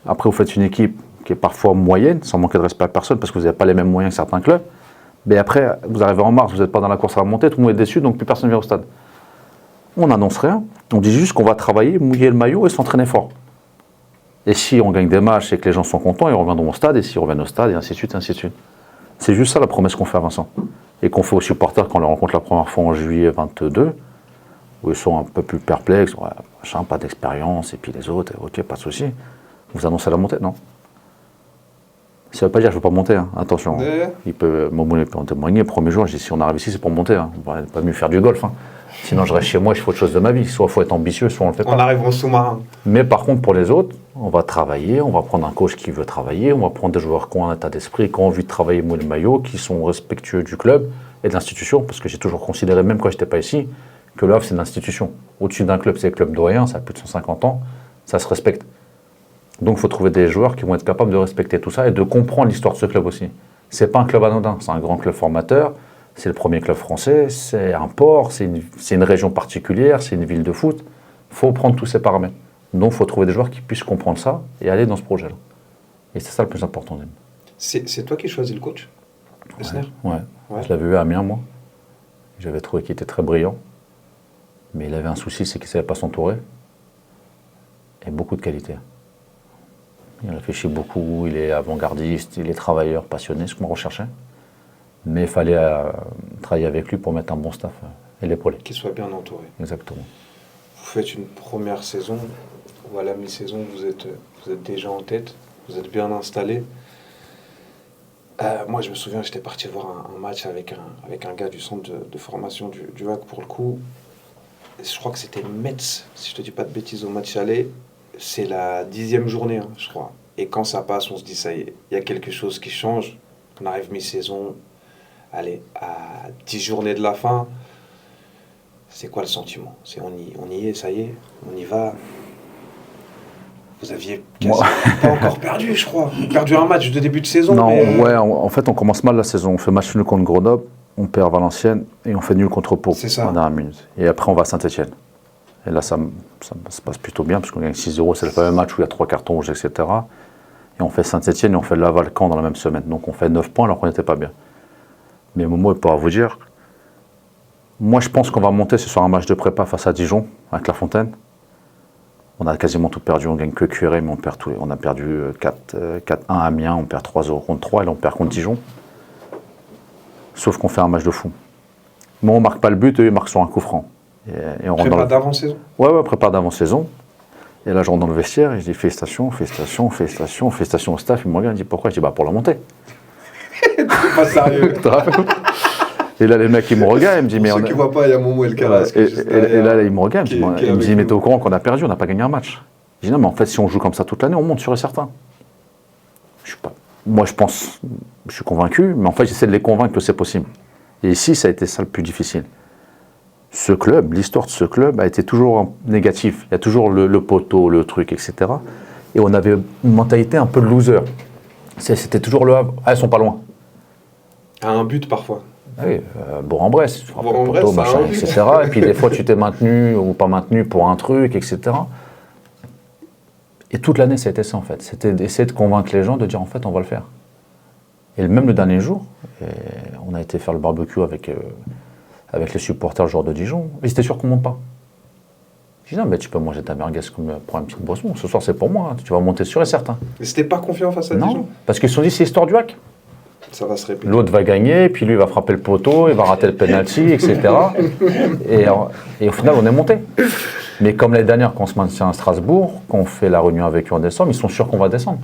Après, vous faites une équipe qui est parfois moyenne, sans manquer de respect à personne, parce que vous n'avez pas les mêmes moyens que certains clubs. Mais après, vous arrivez en mars, vous n'êtes pas dans la course à la montée, tout le monde est déçu, donc plus personne ne vient au stade. On n'annonce rien, on dit juste qu'on va travailler, mouiller le maillot et s'entraîner fort. Et si on gagne des matchs et que les gens sont contents, ils reviendront au stade, et s'ils reviennent au stade, et ainsi de suite, ainsi de suite. C'est juste ça la promesse qu'on fait à Vincent. Et qu'on fait aux supporters quand on les rencontre la première fois en juillet 22, où ils sont un peu plus perplexes, ouais, machin, pas d'expérience, et puis les autres, ok, pas de souci. Vous annoncez la montée, non? Ça ne veut pas dire que je ne veux pas monter, hein. Attention. Il peut en témoigner. Le premier jour, je dis si on arrive ici, c'est pour monter. Hein. On va pas mieux faire du golf. Hein. Sinon, je reste chez moi et je fais autre chose de ma vie. Soit il faut être ambitieux, soit on le fait pas. On arrive en sous-marin. Mais par contre, pour les autres, on va travailler, on va prendre un coach qui veut travailler, on va prendre des joueurs qui ont un état d'esprit, qui ont envie de travailler mouiller le maillot, qui sont respectueux du club et de l'institution, parce que j'ai toujours considéré, même quand je n'étais pas ici, que le Havre, c'est une institution. Au-dessus d'un club, c'est le club doyen, ça a plus de 150 ans, ça se respecte. Donc il faut trouver des joueurs qui vont être capables de respecter tout ça et de comprendre l'histoire de ce club aussi. C'est pas un club anodin, c'est un grand club formateur, c'est le premier club français, c'est un port, c'est une région particulière, c'est une ville de foot. Il faut prendre tous ces paramètres. Donc il faut trouver des joueurs qui puissent comprendre ça et aller dans ce projet-là. Et c'est ça le plus important. C'est toi qui choisis le coach, Esner? Ouais. Je l'avais vu à Amiens, moi. J'avais trouvé qu'il était très brillant. Mais il avait un souci, c'est qu'il ne savait pas s'entourer. Et beaucoup de qualité. Il réfléchit beaucoup, il est avant-gardiste, il est travailleur, passionné, ce qu'on recherchait. Mais il fallait travailler avec lui pour mettre un bon staff et l'épauler. Qu'il soit bien entouré. Exactement. Vous faites une première saison, ou à la mi-saison, vous êtes déjà en tête, vous êtes bien installé. Moi, je me souviens, j'étais parti voir un match avec un gars du centre de formation du HAC pour le coup. Je crois que c'était Metz, si je te dis pas de bêtises, au match aller. C'est la 10e journée, hein, je crois. Et quand ça passe, on se dit, ça y est, il y a quelque chose qui change. On arrive mi-saison, allez, à 10 journées de la fin. C'est quoi le sentiment? C'est on y est, ça y est, on y va. Vous aviez quasiment pas encore perdu, je crois. Perdu un match de début de saison. Non, mais ouais, en fait, on commence mal la saison. On fait match nul contre Grenoble, on perd Valenciennes et on fait nul contre Pau en dernière minute. Et après, on va à Saint-Etienne. Et là, ça se passe plutôt bien, parce qu'on gagne 6-0. C'est le fameux match où il y a 3 cartons rouges, etc. Et on fait Saint-Etienne et on fait Laval-Caen dans la même semaine. Donc on fait 9 points alors qu'on n'était pas bien. Mais Momo, il pourra vous dire, moi je pense qu'on va monter ce soir un match de prépa face à Dijon, à Clairefontaine. On a quasiment tout perdu, on gagne que Curé, mais on perd tout. On a perdu 4-1 à Amiens, on perd 3-0 contre 3, et là on perd contre Dijon. Sauf qu'on fait un match de fou. Moi on marque pas le but, eux ils marquent sur un coup franc. Et on prépa d'avant-saison? Ouais, prépa d'avant-saison. Et là je rentre dans le vestiaire et je dis félicitations au staff. Il me regarde, il dit pourquoi? Je dis pour la montée. T'es pas sérieux. Et là les mecs ils me regardent, ils me disent mais... Pour ceux qui voient pas, il y a Momo et le Carrasque. Et là ils me regardent, ils me disent mais t'es au courant qu'on a perdu, on n'a pas gagné un match. Je dis non mais en fait si on joue comme ça toute l'année, on monte sûr et certain. Moi je pense, je suis convaincu, mais en fait j'essaie de les convaincre que c'est possible. Et ici ça a été ça le plus difficile. Ce club, l'histoire de ce club a été toujours négative. Il y a toujours le poteau, le truc, etc. Et on avait une mentalité un peu de loser. C'était toujours le Havre. Ah, ils sont pas loin. À un but parfois. Oui, Bourg-en-Bresse, Bourg-en-Bresse, machin, etc. Et puis des fois tu t'es maintenu ou pas maintenu pour un truc, etc. Et toute l'année ça a été ça en fait. C'était d'essayer de convaincre les gens de dire en fait on va le faire. Et même le dernier jour, on a été faire le barbecue avec avec les supporters le joueur de Dijon. Ils étaient sûrs qu'on ne monte pas. Je dis non, mais tu peux manger ta merguez comme pour une petite boisson. Ce soir, c'est pour moi. Hein. Tu vas monter sûr et certain. Mais c'était pas confiant face à Dijon? Non, parce qu'ils se sont dit c'est histoire du hack. Ça va se répéter. L'autre va gagner, puis lui il va frapper le poteau, il va rater le penalty, etc. Et au final, on est monté. Mais comme l'année dernière, quand on se maintient à Strasbourg, quand on fait la réunion avec eux en décembre, ils sont sûrs qu'on va descendre.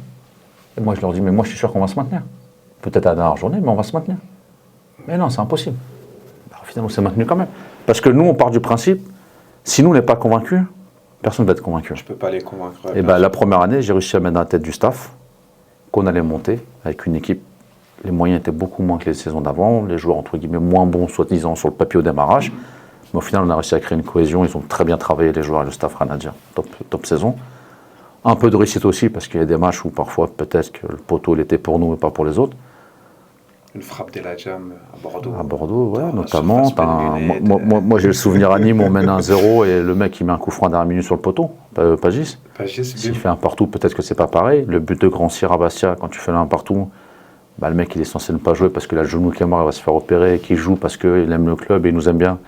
Et moi, je leur dis, mais moi, je suis sûr qu'on va se maintenir. Peut-être à la dernière journée, mais on va se maintenir. Mais non, c'est impossible. Au final, on s'est maintenu quand même. Parce que nous, on part du principe, si nous, on n'est pas convaincus, personne ne va être convaincu. Je ne peux pas les convaincre. Et la première année, j'ai réussi à mettre dans la tête du staff qu'on allait monter avec une équipe. Les moyens étaient beaucoup moins que les saisons d'avant, les joueurs entre guillemets moins bons, soi-disant sur le papier au démarrage. Mais au final, on a réussi à créer une cohésion. Ils ont très bien travaillé, les joueurs et le staff, rien à dire. Top saison. Un peu de réussite aussi, parce qu'il y a des matchs où parfois, peut-être que le poteau, il était pour nous et pas pour les autres. Une frappe d'El Hadjam à Bordeaux. À Bordeaux, ouais, notamment. Moi, j'ai le souvenir à Nîmes, on mène 1-0 et le mec, il met un coup franc à la dernière minute sur le poteau. Pagis. S'il fait un partout, peut-être que c'est pas pareil. Le but de Grand Cyr à Bastia, quand tu fais un partout, le mec, il est censé ne pas jouer parce qu'il a le genou qui est mort, il va se faire opérer, qu'il joue parce qu'il aime le club et il nous aime bien.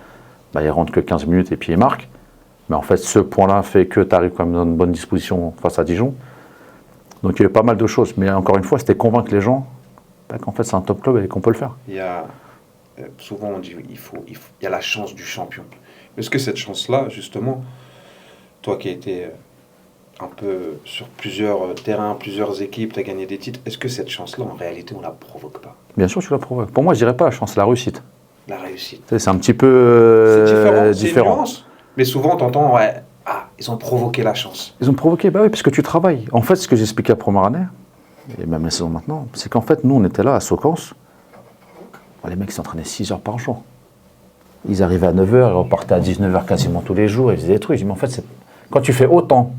Il rentre que 15 minutes et puis il marque. Mais en fait, ce point-là fait que tu arrives quand même dans une bonne disposition face à Dijon. Donc il y a eu pas mal de choses. Mais encore une fois, c'était convaincre les gens qu'en fait, c'est un top club et qu'on peut le faire. Il y a, souvent, on dit il y a la chance du champion. Est-ce que cette chance-là, justement, toi qui as été un peu sur plusieurs terrains, plusieurs équipes, tu as gagné des titres, est-ce que cette chance-là, en réalité, on ne la provoque pas? Bien sûr, tu la provoques. Pour moi, je dirais pas la chance, la réussite. La réussite. C'est un petit peu c'est différent. Une nuance. Mais souvent, tu entends, ils ont provoqué la chance. Ils ont provoqué, oui, parce que tu travailles. En fait, ce que j'expliquais la première année, et même la saison maintenant, c'est qu'en fait, nous, on était là à Socance. Les mecs s'entraînaient 6 heures par jour. Ils arrivaient à 9h, ils repartaient à 19h quasiment tous les jours, ils faisaient des trucs. Je dis, mais en fait, quand tu fais autant,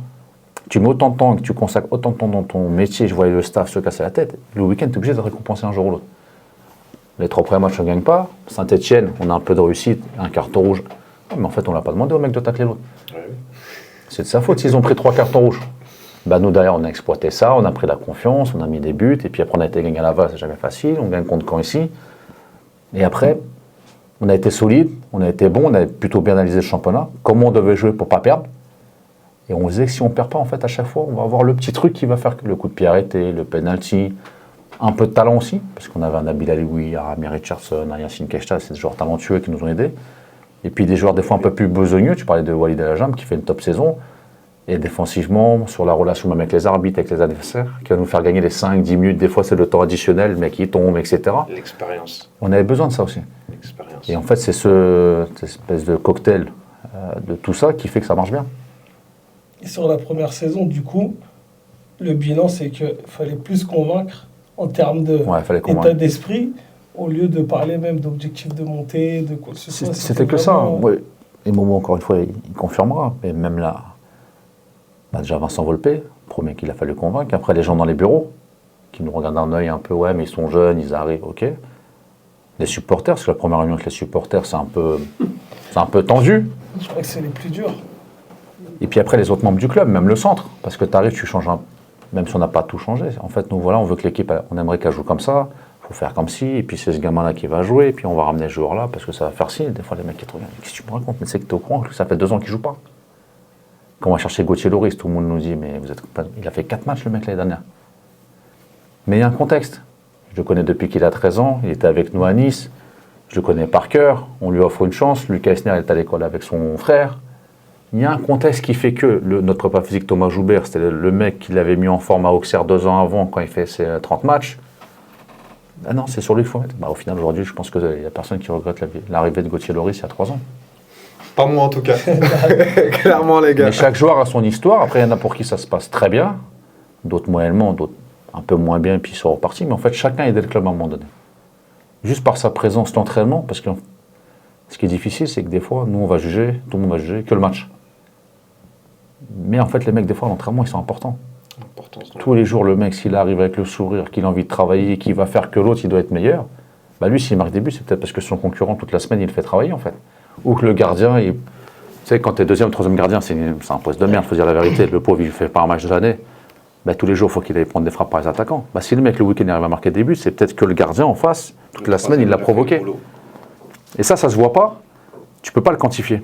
tu mets autant de temps, que tu consacres autant de temps dans ton métier, je voyais le staff se casser la tête, le week-end, tu es obligé de récompenser un jour ou l'autre. Les 3 premiers matchs, on ne gagne pas. Saint-Etienne, on a un peu de réussite, un carton rouge. Mais en fait, on ne l'a pas demandé au mec de tacler l'autre. Ouais. C'est de sa faute s'ils ont pris 3 cartons rouges. Nous, derrière, on a exploité ça, on a pris la confiance, on a mis des buts, et puis après, on a été gagné à Laval, c'est jamais facile, on gagne contre Caen ici. Et après, on a été solide, on a été bon, on a plutôt bien analysé le championnat, comment on devait jouer pour ne pas perdre. Et on disait que si on ne perd pas, en fait, à chaque fois, on va avoir le petit truc qui va faire que le coup de pied arrêté, le penalty, un peu de talent aussi, parce qu'on avait un Nabil Alioui, un Rami Richardson, un Yacine Keshta, c'est des joueurs talentueux qui nous ont aidés. Et puis des joueurs des fois un peu plus besogneux, tu parlais de Walid El Hadjam qui fait une top saison, et défensivement, sur la relation même avec les arbitres, avec les adversaires, qui va nous faire gagner les 5-10 minutes, des fois c'est le temps additionnel, le mec il tombe, etc. L'expérience. On avait besoin de ça aussi. L'expérience. Et en fait, c'est cette espèce de cocktail de tout ça qui fait que ça marche bien. Et sur la première saison, du coup, le bilan, c'est qu'il fallait plus convaincre en termes d'état d'esprit, au lieu de parler même d'objectifs de montée, de quoi que ce soit. C'était que ça. Ouais. Et Momo, encore une fois, il confirmera. Mais même là, déjà Vincent Volpe, premier qu'il a fallu convaincre. Après, les gens dans les bureaux, qui nous regardent d'un œil un peu, ouais, mais ils sont jeunes, ils arrivent, ok. Les supporters, parce que la première réunion avec les supporters, c'est un peu tendu. Je crois que c'est les plus durs. Et puis après, les autres membres du club, même le centre. Parce que tu arrives, tu changes même si on n'a pas tout changé. En fait, nous, voilà, on veut que l'équipe, on aimerait qu'elle joue comme ça. Il faut faire comme ci. Et puis c'est ce gamin-là qui va jouer. Et puis on va ramener ce joueur-là parce que ça va faire ci. Des fois, les mecs qui te regardent, qu'est-ce que tu me racontes? Mais c'est que tu es au courant que ça fait 2 ans qu'il ne joue pas. Quand on va chercher Gauthier Loris, tout le monde nous dit, mais il a fait 4 matchs, le mec, l'année dernière. Mais il y a un contexte. Je le connais depuis qu'il a 13 ans. Il était avec nous à Nice. Je le connais par cœur. On lui offre une chance. Lucas Esner est à l'école avec son frère. Il y a un contexte qui fait que notre prépa physique Thomas Joubert, c'était le mec qui l'avait mis en forme à Auxerre 2 ans avant quand il fait ses 30 matchs. Ah non, c'est sur lui qu'il faut mettre. Au final, aujourd'hui, je pense qu'il n'y a personne qui regrette l'arrivée de Gauthier Loris il y a 3 ans. Pas moi en tout cas. Clairement, les gars. Mais chaque joueur a son histoire. Après, il y en a pour qui ça se passe très bien, d'autres moyennement, d'autres un peu moins bien, et puis ils sont repartis. Mais en fait, chacun aidait le club à un moment donné. Juste par sa présence d'entraînement, parce que ce qui est difficile, c'est que des fois, nous, on va juger, tout le monde va juger que le match. Mais en fait, les mecs, des fois, à l'entraînement, ils sont importants. Tous les jours, le mec, s'il arrive avec le sourire, qu'il a envie de travailler, qu'il va faire que l'autre, il doit être meilleur, lui, s'il marque des buts, c'est peut-être parce que son concurrent, toute la semaine, il le fait travailler, en fait. Ou que le gardien, tu sais, quand tu es deuxième, troisième gardien, c'est un poste de merde, il faut dire la vérité. Le pauvre, il ne fait pas un match de l'année. Tous les jours, il faut qu'il aille prendre des frappes par les attaquants. Si le mec, le week-end, arrive à marquer des buts, c'est peut-être que le gardien, en face, toute la semaine, il l'a provoqué. Et ça se voit pas. Tu ne peux pas le quantifier.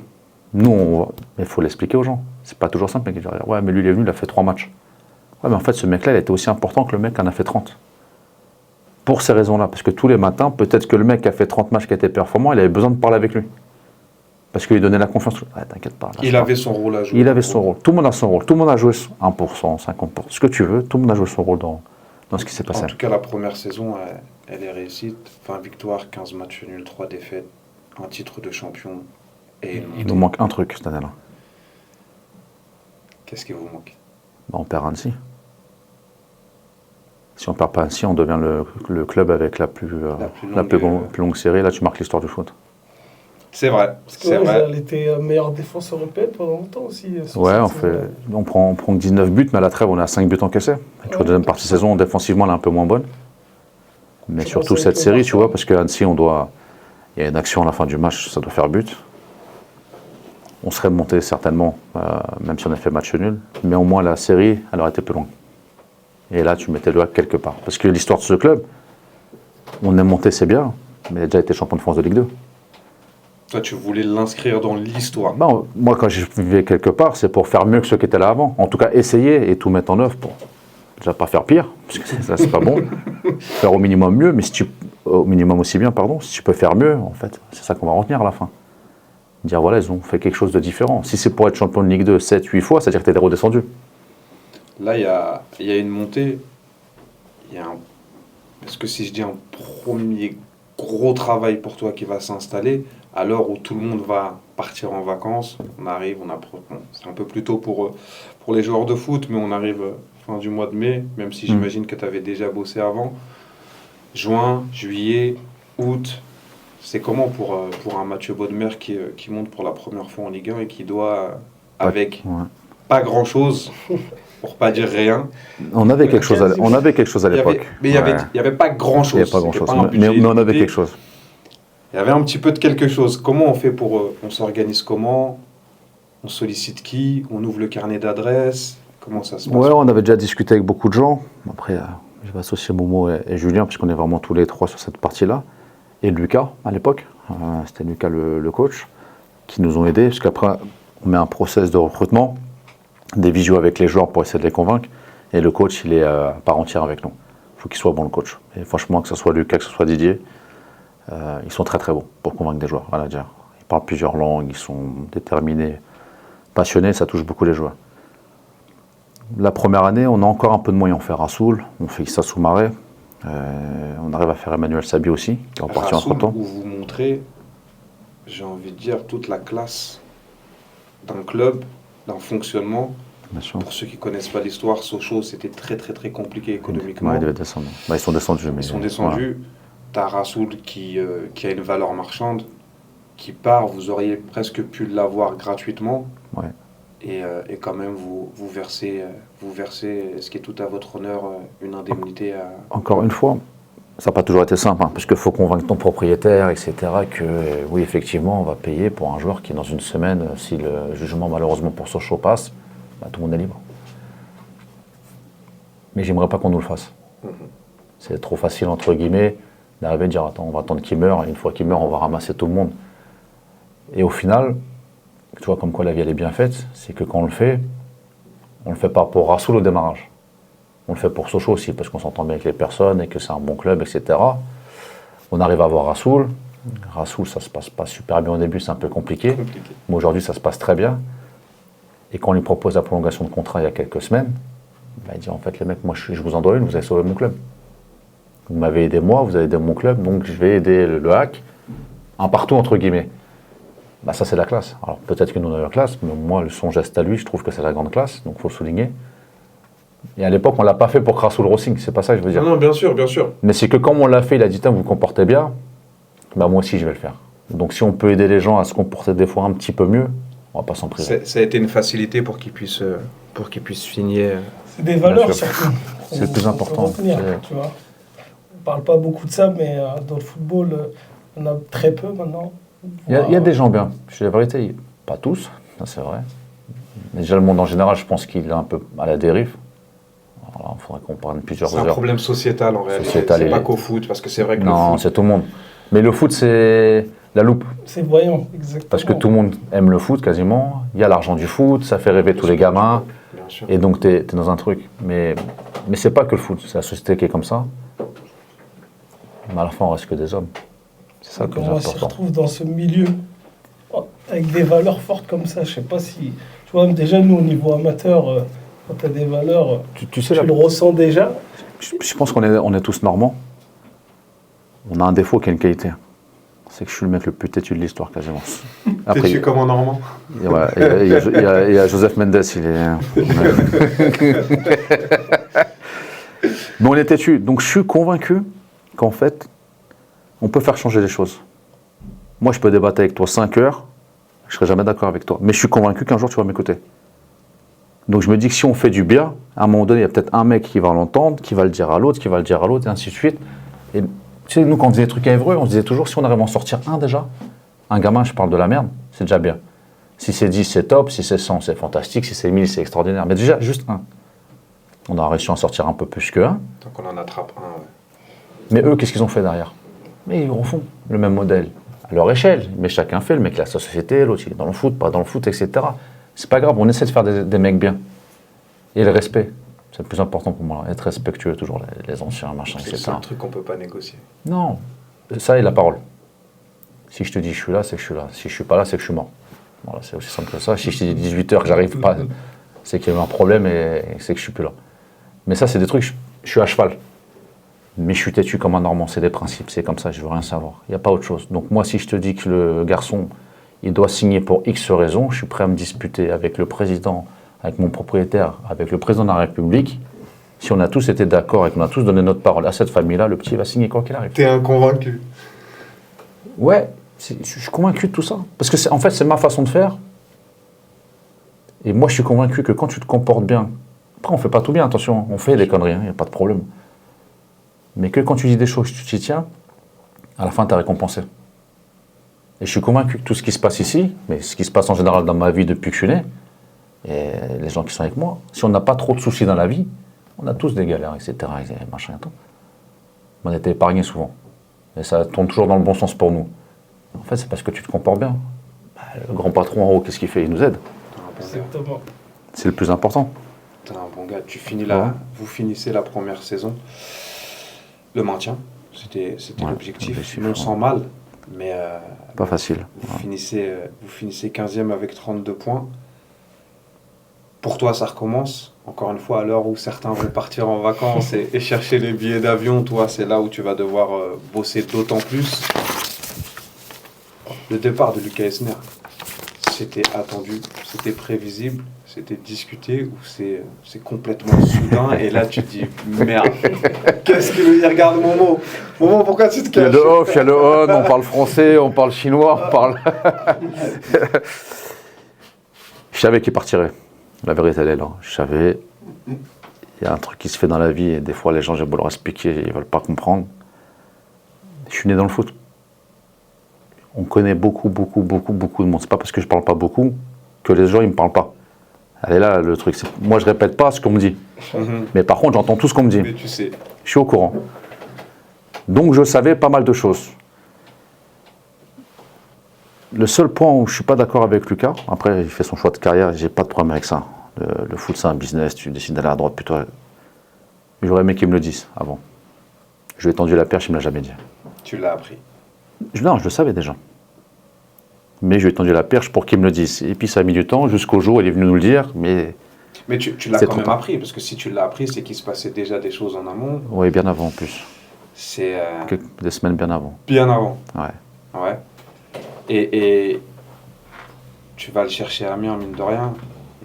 Nous, il faut l'expliquer aux gens. C'est pas toujours simple. Ouais, mais lui, il est venu, il a fait 3 matchs. Ouais, mais en fait, ce mec-là, il a été aussi important que le mec qui en a fait 30. Pour ces raisons-là. Parce que tous les matins, peut-être que le mec qui a fait 30 matchs, qui a été performant, il avait besoin de parler avec lui. Parce qu'il lui donnait la confiance. Ouais, t'inquiète pas. Il avait son rôle à jouer. Il avait son rôle. Tout le monde a son rôle. Tout le monde a joué 1%, 50%. Ce que tu veux, tout le monde a joué son rôle dans ce qui s'est passé. En tout cas, la première saison, elle est réussite. 20 victoires, 15 matchs nuls, 3 défaites, un titre de champion. Et il nous manque un truc cette année-là. Qu'est-ce qui vous manque? On perd Annecy. Si on perd pas Annecy, on devient le club avec la plus longue série. Là, tu marques l'histoire du foot. C'est vrai. Parce que elle était meilleure défense européenne pendant longtemps aussi. Ouais, on prend 19 buts, mais à la trêve, on a 5 buts encaissés. Tu vois, deuxième partie de saison, défensivement, elle est un peu moins bonne. Mais surtout cette série, tu vois, parce que Annecy, il y a une action à la fin du match, ça doit faire but. On serait monté certainement, même si on a fait match nul. Mais au moins, la série, elle aurait été plus longue. Et là, tu mettais le hack quelque part. Parce que l'histoire de ce club, on est monté, c'est bien, mais il a déjà été champion de France de Ligue 2. Toi, tu voulais l'inscrire dans l'histoire. Moi, quand je vivais quelque part, c'est pour faire mieux que ceux qui étaient là avant. En tout cas, essayer et tout mettre en œuvre pour déjà pas faire pire, parce que ça, c'est pas bon. Faire au minimum mieux, mais au minimum aussi bien, pardon. Si tu peux faire mieux, en fait, c'est ça qu'on va retenir à la fin. Dire, voilà, ils ont fait quelque chose de différent. Si c'est pour être champion de Ligue 2 7, 8 fois, c'est-à-dire que tu es redescendu. Là, il y a une montée. Parce que si je dis un premier gros travail pour toi qui va s'installer, à l'heure où tout le monde va partir en vacances, c'est un peu plus tôt pour les joueurs de foot, mais on arrive fin du mois de mai, même si j'imagine que tu avais déjà bossé avant. Juin, juillet, août, c'est comment pour un Mathieu Bodmer qui monte pour la première fois en Ligue 1 et qui doit, avec pas grand-chose, pour pas dire rien. On avait quelque chose à l'époque. Mais il n'y avait pas grand-chose. Il n'y avait pas grand-chose, mais on avait quelque chose. Il y avait un petit peu de quelque chose. Comment on fait on s'organise comment? On sollicite qui? On ouvre le carnet d'adresses? Comment ça se passe? Ouais, on avait déjà discuté avec beaucoup de gens. Après, je vais associer Momo et Julien, puisqu'on est vraiment tous les trois sur cette partie-là. Et Lucas, à l'époque. C'était Lucas le coach, qui nous ont aidés. Parce qu'après, on met un process de recrutement, des visios avec les joueurs pour essayer de les convaincre. Et le coach, il est à part entière avec nous. Il faut qu'il soit bon, le coach. Et franchement, que ce soit Lucas, que ce soit Didier, ils sont très très bons pour convaincre des joueurs. Voilà, dire. Ils parlent plusieurs langues, ils sont déterminés, passionnés, ça touche beaucoup les joueurs. La première année, on a encore un peu de moyens. On fait Rassoul, on fait Issa Soumaré, on arrive à faire Emmanuel Sabi aussi, qui est reparti entre-temps. Où vous montrez, j'ai envie de dire, toute la classe d'un club, d'un fonctionnement. Pour ceux qui ne connaissent pas l'histoire, Sochaux, c'était très très très compliqué économiquement. Ouais, ils devaient descendre. Ils sont descendus. Ils sont descendus. Voilà. Tu as Rassoul qui a une valeur marchande, qui part, vous auriez presque pu l'avoir gratuitement. Ouais. Et quand même, vous versez, ce qui est tout à votre honneur, une indemnité à... Encore une fois, ça n'a pas toujours été simple, parce qu'il faut convaincre ton propriétaire, etc., que oui, effectivement, on va payer pour un joueur qui, dans une semaine, si le jugement, malheureusement, pour Sochaux passe, tout le monde est libre. Mais j'aimerais pas qu'on nous le fasse. C'est trop facile, entre guillemets, d'arriver et de dire, attends, on va attendre qu'il meure, et une fois qu'il meurt, on va ramasser tout le monde. Et au final, tu vois comme quoi la vie elle est bien faite, c'est que quand on le fait pas pour Rassoul au démarrage. On le fait pour Sochaux aussi, parce qu'on s'entend bien avec les personnes et que c'est un bon club, etc. On arrive à avoir Rassoul. Rassoul, ça se passe pas super bien au début, c'est un peu compliqué. Mais aujourd'hui, ça se passe très bien. Et quand on lui propose la prolongation de contrat il y a quelques semaines, il dit en fait, les mecs, moi je vous en dois une, vous avez sauvé mon club. Vous m'avez aidé moi, vous avez aidé mon club, donc je vais aider le hack, un partout entre guillemets. Ça c'est la classe. Alors peut-être que nous on a la classe, mais moi son geste à lui, je trouve que c'est la grande classe, donc il faut le souligner. Et à l'époque, on ne l'a pas fait pour Rassoul Rossing, c'est pas ça que je veux dire. Non, bien sûr, bien sûr. Mais c'est que comme on l'a fait, il a dit, vous vous comportez bien, moi aussi je vais le faire. Donc si on peut aider les gens à se comporter des fois un petit peu mieux, on ne va pas s'en priver. Ça a été une facilité pour qu'ils puissent signer. C'est des valeurs surtout. C'est le plus important. Retenir, tu vois. On ne parle pas beaucoup de ça, mais dans le football, on a très peu maintenant. Il y a des gens bien, je dis la vérité, pas tous, ça c'est vrai. Mais déjà le monde en général, je pense qu'il est un peu à la dérive. Alors, il faudrait qu'on prenne plusieurs heures. C'est un problème sociétal en réalité, c'est pas qu'au foot, parce que c'est vrai que non, c'est tout le monde. Mais le foot, c'est la loupe. C'est voyant, exactement. Parce que tout le monde aime le foot quasiment. Il y a l'argent du foot, ça fait rêver tous les gamins. Et donc, tu es dans un truc. Mais c'est pas que le foot, c'est la société qui est comme ça. Mais à la fin, on reste que des hommes. C'est ça le plus important. On se retrouve dans ce milieu avec des valeurs fortes comme ça. Je sais pas si... Tu vois, déjà, nous, au niveau amateur, quand tu as des valeurs, tu le ressens déjà. Je pense qu'on est tous normands. On a un défaut qui est une qualité. C'est que je suis le mec le plus têtu de l'histoire, quasiment. Têtu comme un normand. Il y a Joseph Mendes, il est... Mais on est têtu. Donc je suis convaincu qu'en fait, on peut faire changer les choses. Moi, je peux débattre avec toi 5 heures, je ne serai jamais d'accord avec toi. Mais je suis convaincu qu'un jour, tu vas m'écouter. Donc je me dis que si on fait du bien, à un moment donné, il y a peut-être un mec qui va l'entendre, qui va le dire à l'autre, qui va le dire à l'autre, et ainsi de suite. Et tu sais, nous, quand on disait des trucs à Évreux, on se disait toujours, si on arrive à en sortir un déjà, un gamin, je parle de la merde, c'est déjà bien. Si c'est 10, c'est top, si c'est 100, c'est fantastique, si c'est 1000, c'est extraordinaire. Mais déjà, juste un. On a réussi à en sortir un peu plus que un. Tant qu'on en attrape un, ouais. Mais eux, qu'est-ce qu'ils ont fait derrière? Mais ils refont le même modèle, à leur échelle. Mais chacun fait, le mec, il a sa société, l'autre, il est dans le foot, pas dans le foot, etc. C'est pas grave, on essaie de faire des mecs bien. Et le respect, c'est le plus important pour moi. Être respectueux, toujours, les anciens, machin, etc. C'est un truc qu'on peut pas négocier. Non, ça et la parole. Si je te dis je suis là, c'est que je suis là. Si je suis pas là, c'est que je suis mort. Voilà, c'est aussi simple que ça. Si je te dis 18h que j'arrive pas, c'est qu'il y a eu un problème et c'est que je suis plus là. Mais ça, c'est des trucs, je suis à cheval. Mais je suis têtu comme un Normand, c'est des principes, c'est comme ça, je veux rien savoir. Il n'y a pas autre chose. Donc moi, si je te dis que le garçon, il doit signer pour X raison, je suis prêt à me disputer avec le président, avec mon propriétaire, avec le président de la République. Si on a tous été d'accord et qu'on a tous donné notre parole à cette famille-là, le petit va signer quoi qu'il arrive. T'es inconvaincu. Ouais, je suis convaincu de tout ça. Parce que en fait, c'est ma façon de faire. Et moi, je suis convaincu que quand tu te comportes bien, après, on ne fait pas tout bien, attention, on fait des conneries, il n'y a pas de problème. Mais que quand tu dis des choses, tu t'y tiens, à la fin, tu es récompensé. Et je suis convaincu que tout ce qui se passe ici, mais ce qui se passe en général dans ma vie depuis que je suis né, et les gens qui sont avec moi, si on n'a pas trop de soucis dans la vie, on a tous des galères, etc. Et machin et tout. On a été épargnés souvent. Et ça tourne toujours dans le bon sens pour nous. En fait, c'est parce que tu te comportes bien. Le grand patron en haut, qu'est-ce qu'il fait? Il nous aide. Exactement. C'est le plus important. T'es un bon gars. Vous finissez la première saison. Le maintien, c'était l'objectif. On sent mal, mais pas facile. Vous finissez 15e avec 32 points. Pour toi, ça recommence. Encore une fois, à l'heure où certains vont partir en vacances et chercher les billets d'avion, toi, c'est là où tu vas devoir bosser d'autant plus. Le départ de Lucas Esner, c'était attendu, c'était prévisible, c'était discuté, ou c'est complètement soudain, et là tu te dis, merde, qu'est-ce qu'il veut dire? Regarde mon mot. Mon mot, pourquoi tu te caches? Il y a le off, il y a le on, on parle français, on parle chinois, on parle... Je savais qu'il partirait. La vérité, elle est là. Je savais, il y a un truc qui se fait dans la vie, et des fois les gens, j'ai beau leur expliquer, ils ne veulent pas comprendre. Je suis né dans le foot. On connaît beaucoup de monde. C'est pas parce que je parle pas beaucoup que les gens ils me parlent pas. Elle est là le truc. Moi je répète pas ce qu'on me dit. Mais par contre j'entends tout ce qu'on me dit. Mais tu sais. Je suis au courant. Donc je savais pas mal de choses. Le seul point où je suis pas d'accord avec Lucas, après il fait son choix de carrière, j'ai pas de problème avec ça. Le foot c'est un business, tu décides d'aller à droite plutôt. J'aurais aimé qu'il me le dise avant. Je lui ai tendu la perche, il me l'a jamais dit. Tu l'as appris. Non, je le savais déjà. Mais je lui ai tendu la perche pour qu'il me le dise. Et puis ça a mis du temps, jusqu'au jour où il est venu nous le dire. Mais tu l'as quand même appris, parce que si tu l'as appris, c'est qu'il se passait déjà des choses en amont. Oui, bien avant en plus. C'est... Des semaines bien avant. Bien avant. Ouais. Ouais. Et tu vas le chercher à Amiens, mine de rien.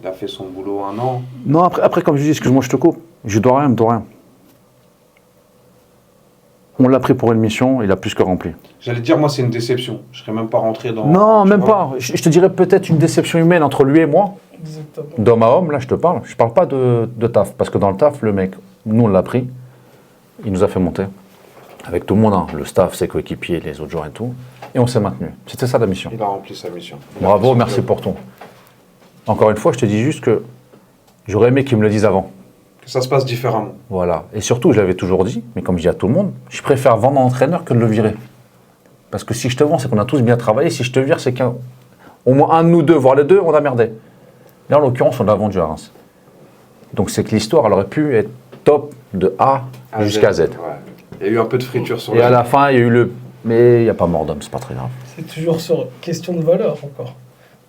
Il a fait son boulot 1 an. Non, après comme je dis, excuse-moi, je te coupe. Je dois rien, me dois rien. On l'a pris pour une mission, il a plus que rempli. J'allais dire, moi, c'est une déception. Je ne serais même pas rentré dans... Non, même pas. Je te dirais peut-être une déception humaine entre lui et moi. Exactement. D'homme à homme, là, je te parle. Je parle pas de taf. Parce que dans le taf, le mec, nous, on l'a pris. Il nous a fait monter. Avec tout le monde, hein. Le staff, ses coéquipiers, les autres joueurs et tout. Et on s'est maintenu. C'était ça la mission. Il a rempli sa mission. Bravo, merci pour tout. Encore une fois, je te dis juste que j'aurais aimé qu'il me le dise avant. Que ça se passe différemment. Voilà. Et surtout, je l'avais toujours dit, mais comme je dis à tout le monde, je préfère vendre un entraîneur que de le virer. Parce que si je te vends, c'est qu'on a tous bien travaillé. Si je te vire, c'est qu'au moins un de nous deux, voire les deux, on a merdé. Là, en l'occurrence, on l'a vendu à Reims. Donc c'est que l'histoire, elle aurait pu être top de A jusqu'à Z. Ouais. Il y a eu un peu de friture sur Et à la fin, il y a eu le... Mais il n'y a pas mort d'homme, c'est pas très grave. C'est toujours sur question de valeur encore.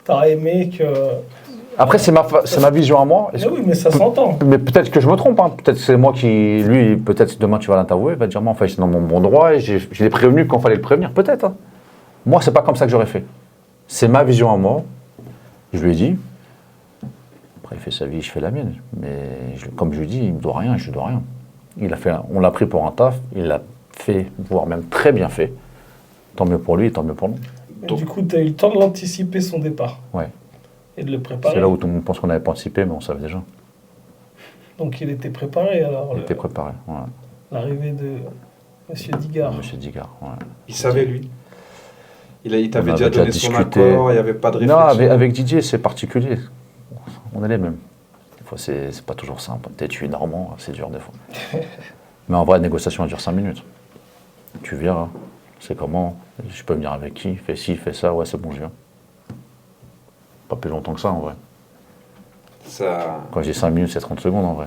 T'as aimé que... Après, c'est ma vision à moi. Mais oui, mais ça s'entend. Mais peut-être que je me trompe. Hein. Peut-être que c'est moi qui... Lui, peut-être demain, tu vas l'interviewer, il va te dire, moi, en fait, c'est dans mon bon droit et je l'ai prévenu quand il fallait le prévenir. Peut-être. Hein. Moi, c'est pas comme ça que j'aurais fait. C'est ma vision à moi. Je lui ai dit. Après, il fait sa vie, je fais la mienne. Mais comme je lui dis, il me doit rien, je lui dois rien. On l'a pris pour un taf. Il l'a fait, voire même très bien fait. Tant mieux pour lui, tant mieux pour nous. Et du coup, tu as eu le temps de l'anticiper, son départ. Ouais. Et de le préparer. C'est là où tout le monde pense qu'on n'avait pas anticipé, mais on savait déjà. Donc il était préparé alors. Il était préparé, ouais. L'arrivée de M. Digard. Monsieur Digard, ouais. Il savait, lui. Il t'avait déjà donné son accord, il n'y avait pas de réflexion. Non, avec Didier, c'est particulier. On est les mêmes. Des fois, c'est pas toujours simple. Tu es normand, c'est dur des fois. Mais en vrai, la négociation, elle dure 5 minutes. Tu viens, c'est comment? Je peux venir avec qui? Fais ci, fais ça, ouais, c'est bon, je viens. Pas plus longtemps que ça, en vrai. Quand je dis 5 minutes, c'est 30 secondes, en vrai.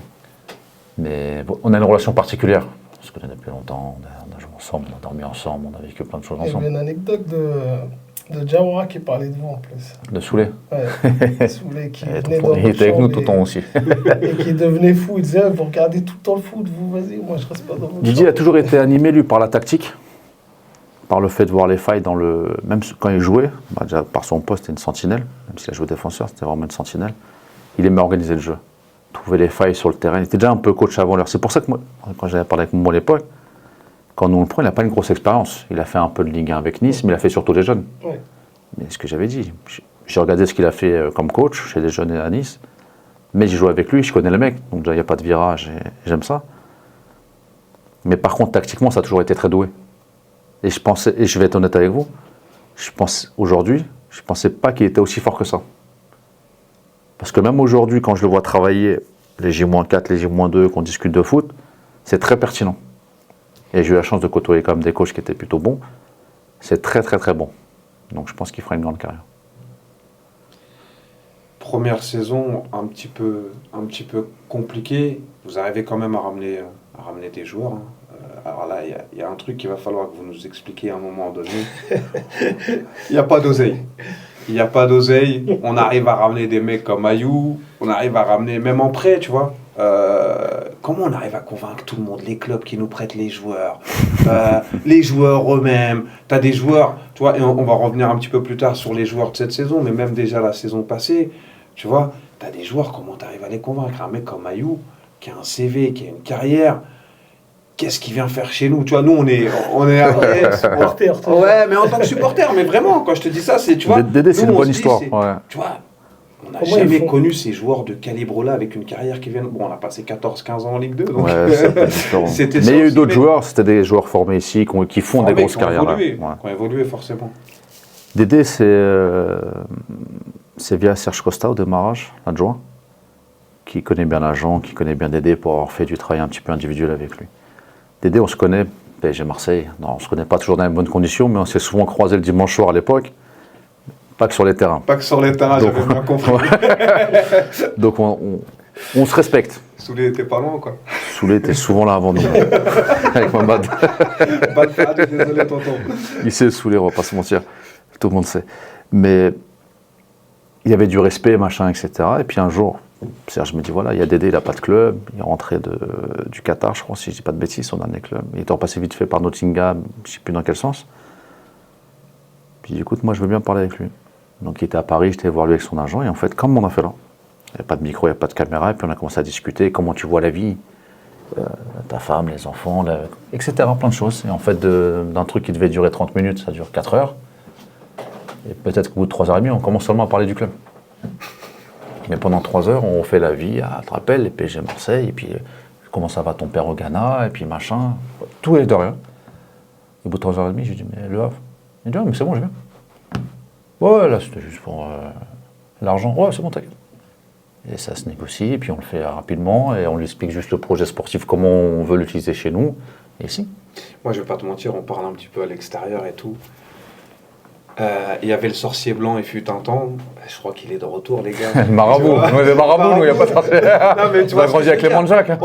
Mais bon, on a une relation particulière. On se connaît depuis longtemps, on a joué ensemble, on a dormi ensemble, on a vécu plein de choses ensemble. Il y avait une anecdote de Jawara qui parlait de vous, en plus. De Soulé? Ouais, Soulé qui venait dans il était avec nous tout le temps aussi. Et qui devenait fou. Il disait, vous regardez tout le temps le foot, vous, vas-y, moi je reste pas dans votre Didier a toujours été animé, lui, par la tactique. Par le fait de voir les failles dans le... Même quand il jouait, déjà par son poste, c'était une sentinelle. Même s'il a joué défenseur, c'était vraiment une sentinelle. Il aimait organiser le jeu. Trouver les failles sur le terrain. Il était déjà un peu coach avant l'heure. C'est pour ça que moi, quand j'avais parlé avec Momo à l'époque, quand nous on le prend, il n'a pas une grosse expérience. Il a fait un peu de Ligue 1 avec Nice, mais il a fait surtout les jeunes. Ouais. Mais ce que j'avais dit, j'ai regardé ce qu'il a fait comme coach chez les jeunes à Nice. Mais j'ai joué avec lui, je connais le mec. Donc déjà, il n'y a pas de virage et j'aime ça. Mais par contre, tactiquement, ça a toujours été très doué. Et je pensais, et je vais être honnête avec vous, aujourd'hui, je ne pensais pas qu'il était aussi fort que ça. Parce que même aujourd'hui, quand je le vois travailler, les J-4, les J-2, qu'on discute de foot, c'est très pertinent. Et j'ai eu la chance de côtoyer quand même des coachs qui étaient plutôt bons. C'est très très très bon. Donc je pense qu'il fera une grande carrière. Première saison un petit peu compliquée. Vous arrivez quand même à ramener des joueurs. Hein. Alors là, il y a un truc qu'il va falloir que vous nous expliquiez à un moment donné. Il n'y a pas d'oseille. Il n'y a pas d'oseille. On arrive à ramener des mecs comme Ayou. On arrive à ramener, même en prêt, tu vois. Comment on arrive à convaincre tout le monde, les clubs qui nous prêtent les joueurs, les joueurs eux-mêmes. Tu as des joueurs, tu vois, et on va revenir un petit peu plus tard sur les joueurs de cette saison, mais même déjà la saison passée, tu vois, tu as des joueurs, comment tu arrives à les convaincre? Un mec comme Ayou, qui a un CV, qui a une carrière, qu'est-ce qu'il vient faire chez nous? Tu vois, nous, on est après, supporter. Ouais, mais en tant que supporter, mais vraiment, quand je te dis ça, c'est, tu vois, Dédé, c'est une bonne histoire. Ouais. Tu vois, on n'a jamais connu ces joueurs de calibre-là avec une carrière qui viennent. Bon, on a passé 14-15 ans en Ligue 2. Donc ouais, c'était mais il y a eu d'autres joueurs, c'était des joueurs formés ici qui font des grosses carrières. Qui ont évolué forcément. Dédé, c'est via Serge Costa au démarrage, l'adjoint, qui connaît bien l'agent, qui connaît bien Dédé pour avoir fait du travail un petit peu individuel avec lui. Dédé, on se connaît, PSG Marseille. Non, on ne se connaît pas toujours dans les bonnes conditions, mais on s'est souvent croisé le dimanche soir à l'époque. Pas que sur les terrains. Pas que sur les terrains, j'avais bien compris. Donc on se respecte. Soulé était pas loin, quoi. Soulé était souvent là avant nous. Avec ma bad. Désolé, tonton. Il sait Soulé, on va pas se mentir. Tout le monde sait. Mais il y avait du respect, machin, etc. Et puis un jour, Serge me dit, voilà, il y a Dédé, il n'a pas de club. Il est rentré du Qatar, je crois, si je dis pas de bêtises, son dernier club. Il était repassé vite fait par Nottingham, je ne sais plus dans quel sens. Puis écoute, moi je veux bien parler avec lui. Donc il était à Paris, j'étais voir lui avec son agent, et en fait, comme on a fait là, il n'y avait pas de micro, il n'y avait pas de caméra, et puis on a commencé à discuter, comment tu vois la vie, ta femme, les enfants, etc., plein de choses. Et en fait, d'un truc qui devait durer 30 minutes, ça dure 4 heures. Et peut-être qu'au bout de 3h30, on commence seulement à parler du club. Mais pendant 3 heures, on fait la vie, à te rappelles, les PSG Marseille, et puis comment ça va ton père au Ghana, et puis machin, tout est de rien. Et au bout de 3h30, je lui dis, mais Le Havre? Il dit, ah, mais c'est bon, je viens. Ouais, là, c'était juste pour l'argent. Ouais, c'est bon, t'inquiète. Et ça se négocie, et puis on le fait rapidement, et on lui explique juste le projet sportif, comment on veut l'utiliser chez nous, et si. Moi, je vais pas te mentir, on parle un petit peu à l'extérieur et tout. Il y avait le sorcier blanc, il fut un temps. Je crois qu'il est de retour, les gars. Marabout, nous, les marabouts, nous, il n'y a pas de sorcier. Non, mais tu vas grandir avec Clément Jacques. Hein.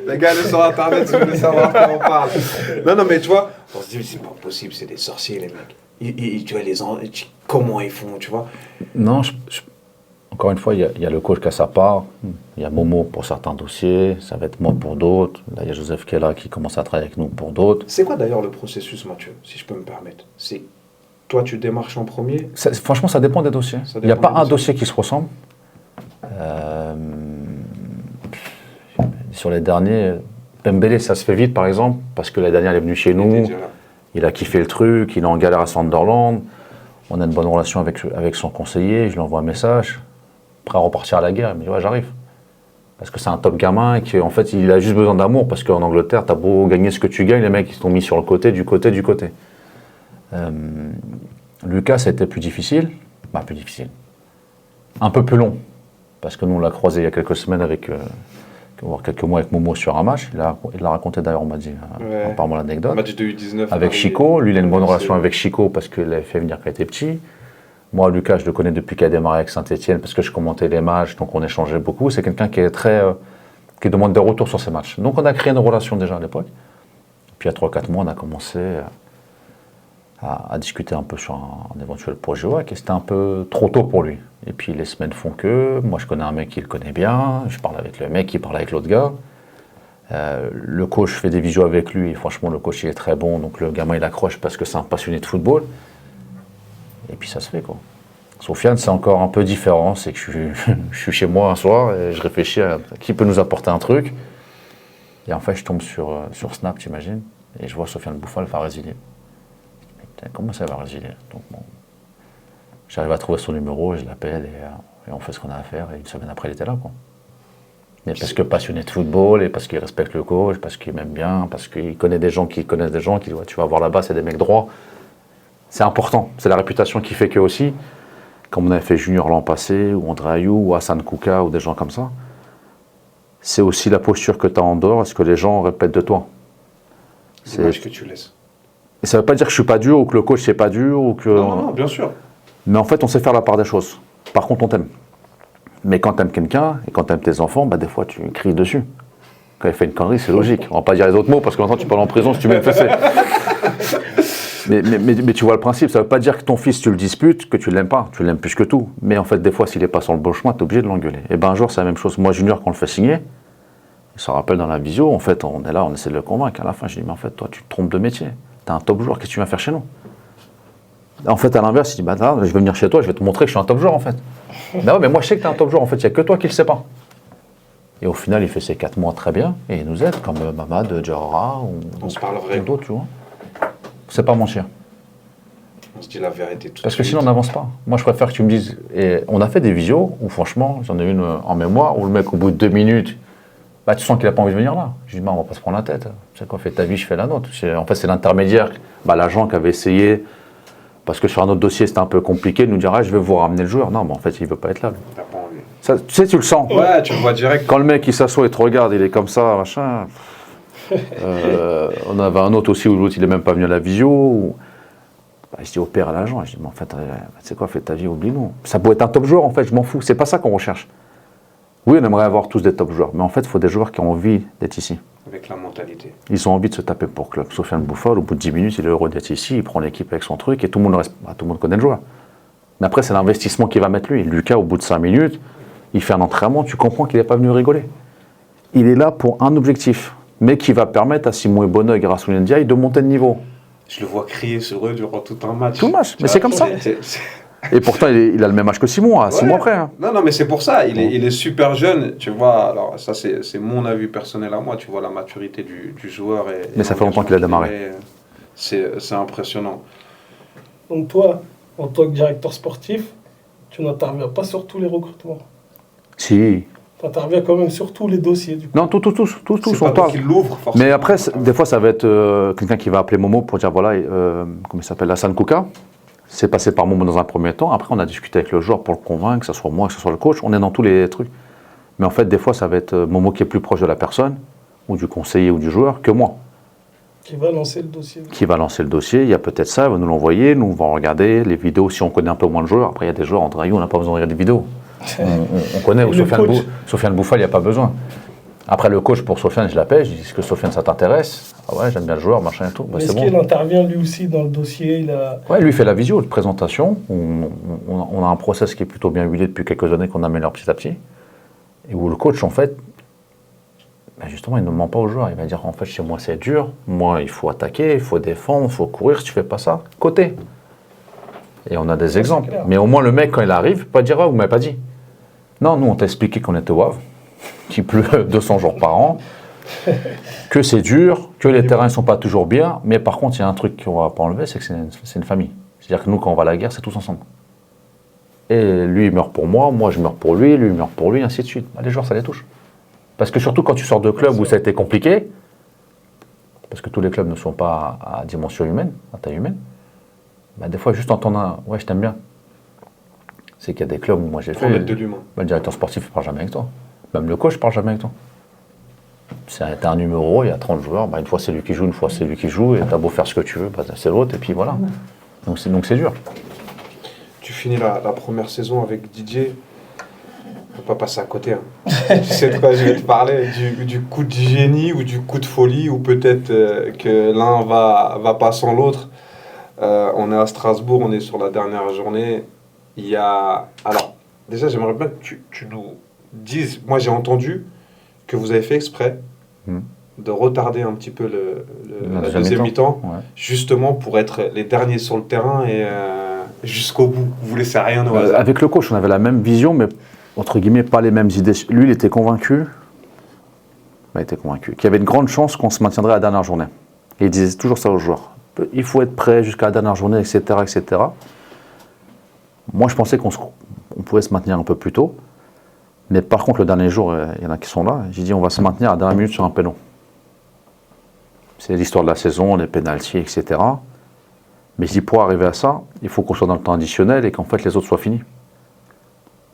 Les gars, allez sur Internet si vous voulez savoir de quoi on parle. Non, mais tu vois, on se dit, c'est pas possible, c'est des sorciers, les mecs. Tu vois, comment ils font, tu vois? Non, encore une fois, il y a le coach qui a sa part. Il y a Momo pour certains dossiers, ça va être moi pour d'autres. Là, il y a Joseph qui est là, qui commence à travailler avec nous pour d'autres. C'est quoi d'ailleurs le processus, Mathieu, si je peux me permettre? C'est toi, tu démarches en premier? Franchement, ça dépend des dossiers. Il n'y a pas un dossier qui se ressemble. Sur les derniers, Pembele, ça se fait vite, par exemple, parce que la dernière, il est venu chez nous. Il a kiffé le truc, il est en galère à Sunderland. On a une bonne relation avec son conseiller. Je lui envoie un message. Prêt à repartir à la guerre. Il me dit, ouais, j'arrive. Parce que c'est un top gamin et qu'en fait, il a juste besoin d'amour. Parce qu'en Angleterre, t'as beau gagner ce que tu gagnes, les mecs, ils t'ont mis sur le côté, du côté. Lucas, ça a été plus difficile. Bah, plus difficile. Un peu plus long. Parce que nous, on l'a croisé il y a quelques semaines voire quelques mois avec Momo sur un match. Il l'a raconté d'ailleurs, on m'a dit, par mon anecdote. Match de U19. Avec Chico. Lui, il a une bonne relation avec Chico parce qu'il l'avait fait venir quand il était petit. Moi, Lucas, je le connais depuis qu'il a démarré avec Saint-Etienne parce que je commentais les matchs, donc on échangeait beaucoup. C'est quelqu'un qui est qui demande des retours sur ses matchs. Donc on a créé une relation déjà à l'époque. Puis il y a 3-4 mois, on a commencé à discuter un peu sur un éventuel projet WAC et c'était un peu trop tôt pour lui. Et puis les semaines font que, moi je connais un mec qui le connaît bien, je parle avec le mec qui parle avec l'autre gars. Le coach fait des visios avec lui et franchement le coach il est très bon, donc le gamin il accroche parce que c'est un passionné de football. Et puis ça se fait quoi. Sofiane c'est encore un peu différent, c'est que je suis chez moi un soir et je réfléchis à qui peut nous apporter un truc. Et en fait je tombe sur Snap, t'imagines, et je vois Sofiane Bouffal va résilier. Comment ça va résilier? Donc bon, j'arrive à trouver son numéro, je l'appelle et on fait ce qu'on a à faire et une semaine après il était là quoi. Mais parce que passionné de football et parce qu'il respecte le coach, parce qu'il m'aime bien, parce qu'il connaît des gens qui connaissent des gens, qui tu vas voir là-bas c'est des mecs droits. C'est important, c'est la réputation qui fait que aussi, comme on avait fait Junior l'an passé, ou André Ayou, ou Hassan Kouka, ou des gens comme ça, c'est aussi la posture que tu as en dehors, est-ce que les gens répètent de toi. C'est l'image que tu laisses. Et ça ne veut pas dire que je ne suis pas dur, ou que le coach n'est pas dur, ou que... Non, bien sûr. Mais en fait, on sait faire la part des choses. Par contre, on t'aime. Mais quand tu aimes quelqu'un, et quand tu aimes tes enfants, bah, des fois, tu cries dessus. Quand il fait une connerie, c'est logique. On ne va pas dire les autres mots, parce que maintenant, tu parles en prison si tu mets une fessée. Mais tu vois le principe, ça ne veut pas dire que ton fils, tu le disputes, que tu ne l'aimes pas, tu l'aimes plus que tout. Mais en fait, des fois, s'il n'est pas sur le bon chemin, tu es obligé de l'engueuler. Et ben un jour, c'est la même chose. Moi, Junior, quand on le fait signer, il se rappelle dans la visio, en fait, on est là, on essaie de le convaincre. À la fin, je dis, mais en fait, toi, tu te trompes de métier. Tu es un top joueur, qu'est-ce que tu viens faire chez nous? En fait, à l'inverse, il dit, bah là, je vais venir chez toi, je vais te montrer que je suis un top joueur, en fait. Ben ouais, mais moi, je sais que tu es un top joueur, en fait, il n'y a que toi qui ne le sais pas. Et au final, il fait ses 4 mois très bien, et il nous aide, comme Mamad, Diarra, ou d'autres, tu vois. C'est pas mon chien. On se dit la vérité tout Parce que sinon on n'avance pas. Moi je préfère que tu me dises, et on a fait des visios où franchement, j'en ai une en mémoire, où le mec au bout de 2 minutes, bah, tu sens qu'il n'a pas envie de venir là. Je dis, bah, on va pas se prendre la tête. Tu sais quoi, fais ta vie, je fais la nôtre. En fait c'est l'intermédiaire, bah, l'agent qui avait essayé, parce que sur un autre dossier c'était un peu compliqué, de nous dire, ah, je vais vous ramener le joueur. Non, mais en fait il veut pas être là. T'as pas envie. Ça, tu sais, tu le sens. Ouais, tu le vois direct. Quand le mec il s'assoit et te regarde, il est comme ça, machin. On avait un autre aussi où l'autre il est même pas venu à la visio. Bah, je dis au père à l'agent, je dis mais en fait, tu sais quoi, fais ta vie, oublie-nous. Ça peut être un top joueur en fait, je m'en fous, c'est pas ça qu'on recherche. Oui, on aimerait avoir tous des top joueurs, mais en fait, il faut des joueurs qui ont envie d'être ici. Avec la mentalité. Ils ont envie de se taper pour club. Sofiane Bouffal, au bout de 10 minutes, il est heureux d'être ici, il prend l'équipe avec son truc et tout le monde connaît le joueur. Mais après, c'est l'investissement qu'il va mettre lui. Lucas, au bout de 5 minutes, il fait un entraînement, tu comprends qu'il n'est pas venu rigoler. Il est là pour un objectif, mais qui va permettre à Simon Eboneuil et Rassoul Ndiaye de monter de niveau. Je le vois crier sur eux durant tout un match. Tout le match, mais c'est comme ça. Et pourtant, il a le même âge que Simon, à 6 mois près. Hein. Non, mais c'est pour ça. Il est super jeune. Tu vois, alors ça, c'est mon avis personnel à moi. Tu vois la maturité du joueur. Mais ça fait longtemps qu'il a démarré. C'est impressionnant. Donc toi, en tant que directeur sportif, tu n'interviens pas sur tous les recrutements? Si. Tu interviens quand même sur tous les dossiers, du coup. Non, tous, on parle. Qu'il l'ouvre, forcément. Mais après, des fois, ça va être quelqu'un qui va appeler Momo pour dire, voilà, comment il s'appelle, Hassan Kouka. C'est passé par Momo dans un premier temps. Après, on a discuté avec le joueur pour le convaincre, que ce soit moi, que ce soit le coach. On est dans tous les trucs. Mais en fait, des fois, ça va être Momo qui est plus proche de la personne, ou du conseiller, ou du joueur, que moi. Qui va lancer le dossier. Qui va lancer le dossier, il y a peut-être ça, il va nous l'envoyer, nous on va regarder les vidéos si on connaît un peu moins de joueurs. Après il y a des joueurs, André Ayew, on n'a pas besoin de regarder des vidéos. On connaît, ou Sofiane Bouffal, il n'y a pas besoin. Après le coach pour Sofiane, je l'appelle, je dis est-ce que Sofiane ça t'intéresse? Ah ouais, j'aime bien le joueur, machin et tout. Est-ce qu'il intervient lui aussi dans le dossier Ouais, lui il fait la visio de présentation. On a un process qui est plutôt bien huilé depuis quelques années qu'on améliore petit à petit. Et où le coach en fait, ben justement, il ne ment pas aux joueurs. Il va dire en fait, chez moi, c'est dur. Moi, il faut attaquer, il faut défendre, il faut courir. Si tu fais pas ça, côté. Et on a des exemples. Mais au moins, le mec, quand il arrive, il peut pas dire vous m'avez pas dit. Non, nous, on t'a expliqué qu'on était au Havre, qu'il pleut 200 jours par an, que c'est dur, que les terrains ne sont pas toujours bien. Mais par contre, il y a un truc qu'on va pas enlever, c'est que c'est une famille. C'est-à-dire que nous, quand on va à la guerre, c'est tous ensemble. Et lui, il meurt pour moi je meurs pour lui il meurt pour lui, ainsi de suite. Les joueurs, ça les touche. Parce que surtout quand tu sors de clubs où ça a été compliqué, parce que tous les clubs ne sont pas à dimension humaine, à taille humaine, bah des fois juste entendre un « ouais, je t'aime bien », c'est qu'il y a des clubs où moi j'ai fait… mettre de l'humain. Le directeur sportif ne parle jamais avec toi. Même le coach ne parle jamais avec toi. T'as un numéro, il y a 30 joueurs, bah une fois c'est lui qui joue, une fois c'est lui qui joue, et t'as beau faire ce que tu veux, bah c'est l'autre, et puis voilà. Donc c'est dur. Tu finis la première saison avec Didier. On ne peut pas passer à côté. Hein. Tu sais de quoi je vais te parler, du coup de génie ou du coup de folie, ou peut-être que l'un va pas sans l'autre. On est à Strasbourg, on est sur la dernière journée. Il y a… Alors, déjà, j'aimerais bien que tu nous dises… Moi, j'ai entendu que vous avez fait exprès de retarder un petit peu la deuxième mi-temps, justement pour être les derniers sur le terrain et jusqu'au bout. Vous ne laissez rien au hasard. Avec le coach, on avait la même vision, mais entre guillemets, pas les mêmes idées. Lui, il était convaincu qu'il y avait une grande chance qu'on se maintiendrait à la dernière journée. Et il disait toujours ça aux joueurs. Il faut être prêt jusqu'à la dernière journée, etc., etc. Moi, je pensais qu'on pouvait se maintenir un peu plus tôt. Mais par contre, le dernier jour, il y en a qui sont là. J'ai dit, on va se maintenir à la dernière minute sur un péno. C'est l'histoire de la saison, les pénaltys, etc. Mais je dis, pour arriver à ça, il faut qu'on soit dans le temps additionnel et qu'en fait, les autres soient finis.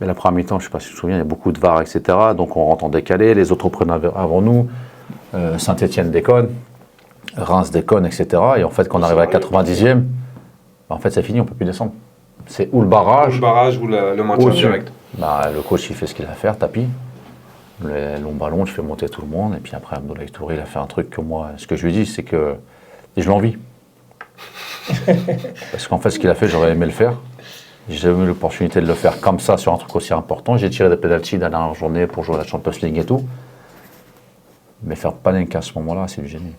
Mais la première mi-temps, je ne sais pas si tu te souviens, il y a beaucoup de VAR, etc. Donc on rentre en décalé, les autres prennent avant nous, Saint-Etienne déconne, Reims déconne, etc. Et en fait, quand on arrive à la 90e, en fait, c'est fini, on ne peut plus descendre. C'est ou le barrage, ou le maintien direct. Le coach, il fait ce qu'il a à faire, tapis. Le long ballon, je fais monter tout le monde. Et puis après, Abdoulaye Touré, il a fait un truc que moi, ce que je lui dis, c'est que je l'envie. Parce qu'en fait, ce qu'il a fait, j'aurais aimé le faire. J'ai eu l'opportunité de le faire comme ça sur un truc aussi important. J'ai tiré des pénaltys dans la dernière journée pour jouer à la Champions League et tout. Mais faire Panenka à ce moment-là, c'est du génie.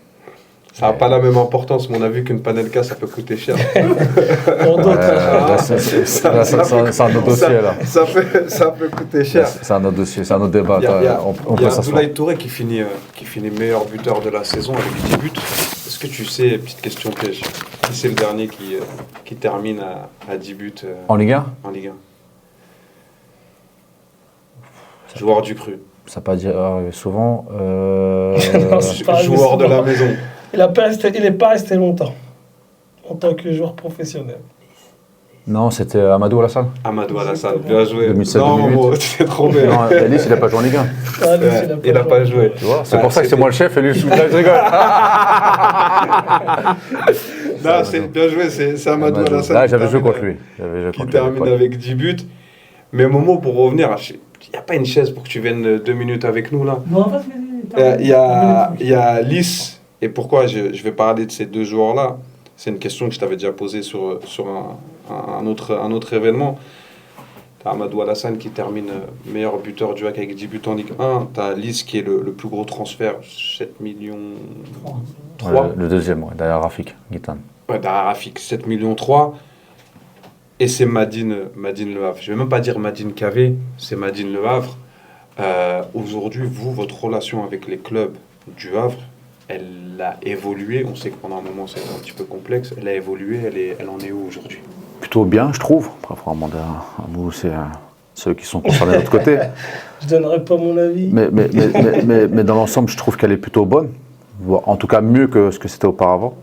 Ça n'a pas la même importance, mais on a vu qu'une Panenka, ça peut coûter cher. C'est un autre dossier, là. Ça peut coûter cher. C'est un autre dossier, c'est un autre débat. Il y a Abdoulaye Touré qui finit meilleur buteur de la saison avec 10 buts. Est-ce que tu sais, petite question piège, qui c'est le dernier qui termine à 10 buts en Ligue 1 En Ligue 1. Joueur du cru. Ça pas dire souvent. Non, joueur de la maison. Il n'est pas resté longtemps en tant que joueur professionnel. Non, c'était Amadou Alassane. Amadou Alassane, bien joué. 2007-2008. Non, tu t'es trompé. Non, Alice, il n'a pas joué en Ligue 1. Il n'a pas joué. Tu vois, c'est pour ça que c'est moi le chef et lui, je rigole. Non, c'est bien joué, c'est Amadou Alassane. Là, j'avais joué contre lui. Qui termine avec 10 buts. Mais Momo, pour revenir, il n'y a pas une chaise pour que tu viennes 2 minutes avec nous, là. Non, vas-y. Il y a Lys. Et pourquoi je vais parler de ces deux joueurs-là? C'est une question que je t'avais déjà posée sur un autre événement. Tu as Amadou Alassane qui termine meilleur buteur du HAC avec 10 buts en Ligue 1. Tu as Lys qui est le plus gros transfert, 7 millions 3. Le deuxième, derrière Rafik Guitane. Ouais, derrière Rafik, 7 millions 3. Et c'est Madine Le Havre. Je ne vais même pas dire Madine KV, c'est Madine Le Havre. Aujourd'hui, votre relation avec les clubs du Havre, elle a évolué. On sait que pendant un moment, c'était un petit peu complexe. Elle a évolué. Elle en est où aujourd'hui? Plutôt bien, je trouve. Après, il faudra demander à vous, c'est ceux qui sont concernés de l'autre côté. Je ne donnerai pas mon avis. Mais dans l'ensemble, je trouve qu'elle est plutôt bonne. En tout cas, mieux que ce que c'était auparavant.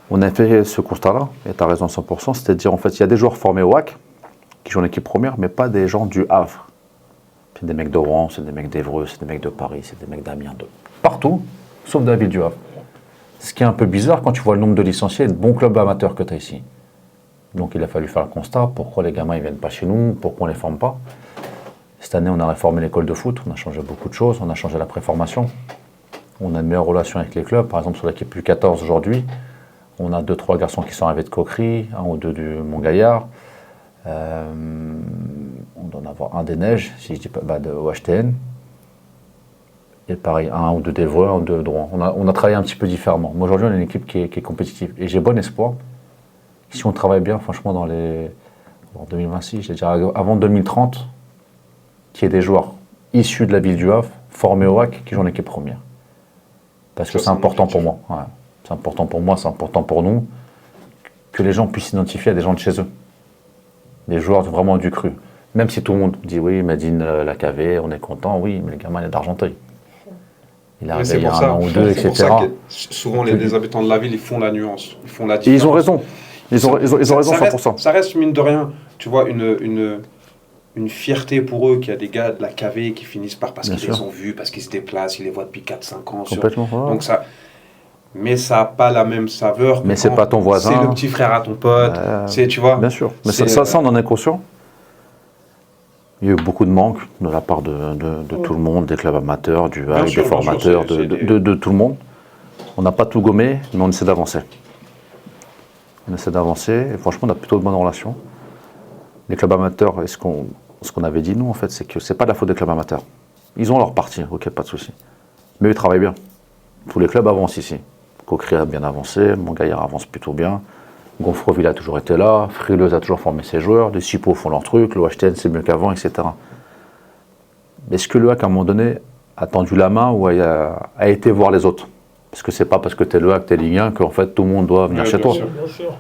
On a fait ce constat-là, et tu as raison à 100%, c'est-à-dire, en fait, il y a des joueurs formés au HAC qui jouent en équipe première, mais pas des gens du Havre. C'est des mecs de Rouen, c'est des mecs d'Évreux, c'est des mecs de Paris, c'est des mecs d'Amiens, de partout, sauf David du Havre. Ce qui est un peu bizarre quand tu vois le nombre de licenciés et de bons clubs amateurs que tu as ici. Donc il a fallu faire le constat, pourquoi les gamins ne viennent pas chez nous, pourquoi on ne les forme pas. Cette année, on a réformé l'école de foot, on a changé beaucoup de choses, on a changé la préformation. On a une meilleure relation avec les clubs. Par exemple, sur l'équipe U14 aujourd'hui, on a 2-3 garçons qui sont arrivés de Coquery, 1 ou 2 du Mont-Gaillard. On doit en avoir un des Neiges, si je dis pas, de OHTN. Et pareil, 1 ou 2 d'Evreux, 1 ou 2 de Drouin. On a travaillé un petit peu différemment. Mais aujourd'hui, on a une équipe qui est compétitive. Et j'ai bon espoir. Si on travaille bien, franchement, en 2026, je dirais avant 2030, qu'il y ait des joueurs issus de la ville du Havre, formés au HAC, qui jouent en équipe première. Parce que c'est important pour moi. Ouais. C'est important pour moi, c'est important pour nous, que les gens puissent s'identifier à des gens de chez eux. Des joueurs vraiment du cru. Même si tout le monde dit oui, Medine Lacavé, on est content, oui, mais le gamin il est d'Argenteuil. Il est arrivé il y a un an ou deux, etc. C'est pour ça que souvent les habitants de la ville, ils font la nuance, ils font la différence. Et ils ont raison. Ils ont raison 100%. Ça reste, mine de rien, tu vois, une fierté pour eux qu'il y a des gars de la KV qui finissent parce qu'ils les ont vus, parce qu'ils se déplacent, ils les voient depuis 4-5 ans. Complètement. Donc ça, mais ça n'a pas la même saveur. Mais c'est pas ton voisin. C'est le petit frère à ton pote. Tu vois. Bien sûr. Mais ça, on en est conscient. Il y a eu beaucoup de manques de la part de tout le monde, des clubs amateurs, du HAC, des formateurs, de tout le monde. On n'a pas tout gommé, mais on essaie d'avancer. Et franchement, on a plutôt de bonnes relations. Les clubs amateurs, ce qu'on avait dit, nous, en fait, c'est que c'est pas de la faute des clubs amateurs. Ils ont leur partie, ok, pas de souci. Mais eux, ils travaillent bien. Tous les clubs avancent ici. Coquery a bien avancé, Mont-Gaillard avance plutôt bien. Gonfreville a toujours été là, Frileuse a toujours formé ses joueurs, les Cipo font leur truc, l'OHTN c'est mieux qu'avant, etc. Mais est-ce que le HAC, à un moment donné, a tendu la main ou a été voir les autres? Parce que c'est pas parce que tu es le HAC, tu es Ligue 1 qu'en fait tout le monde doit venir chez toi. Bien sûr.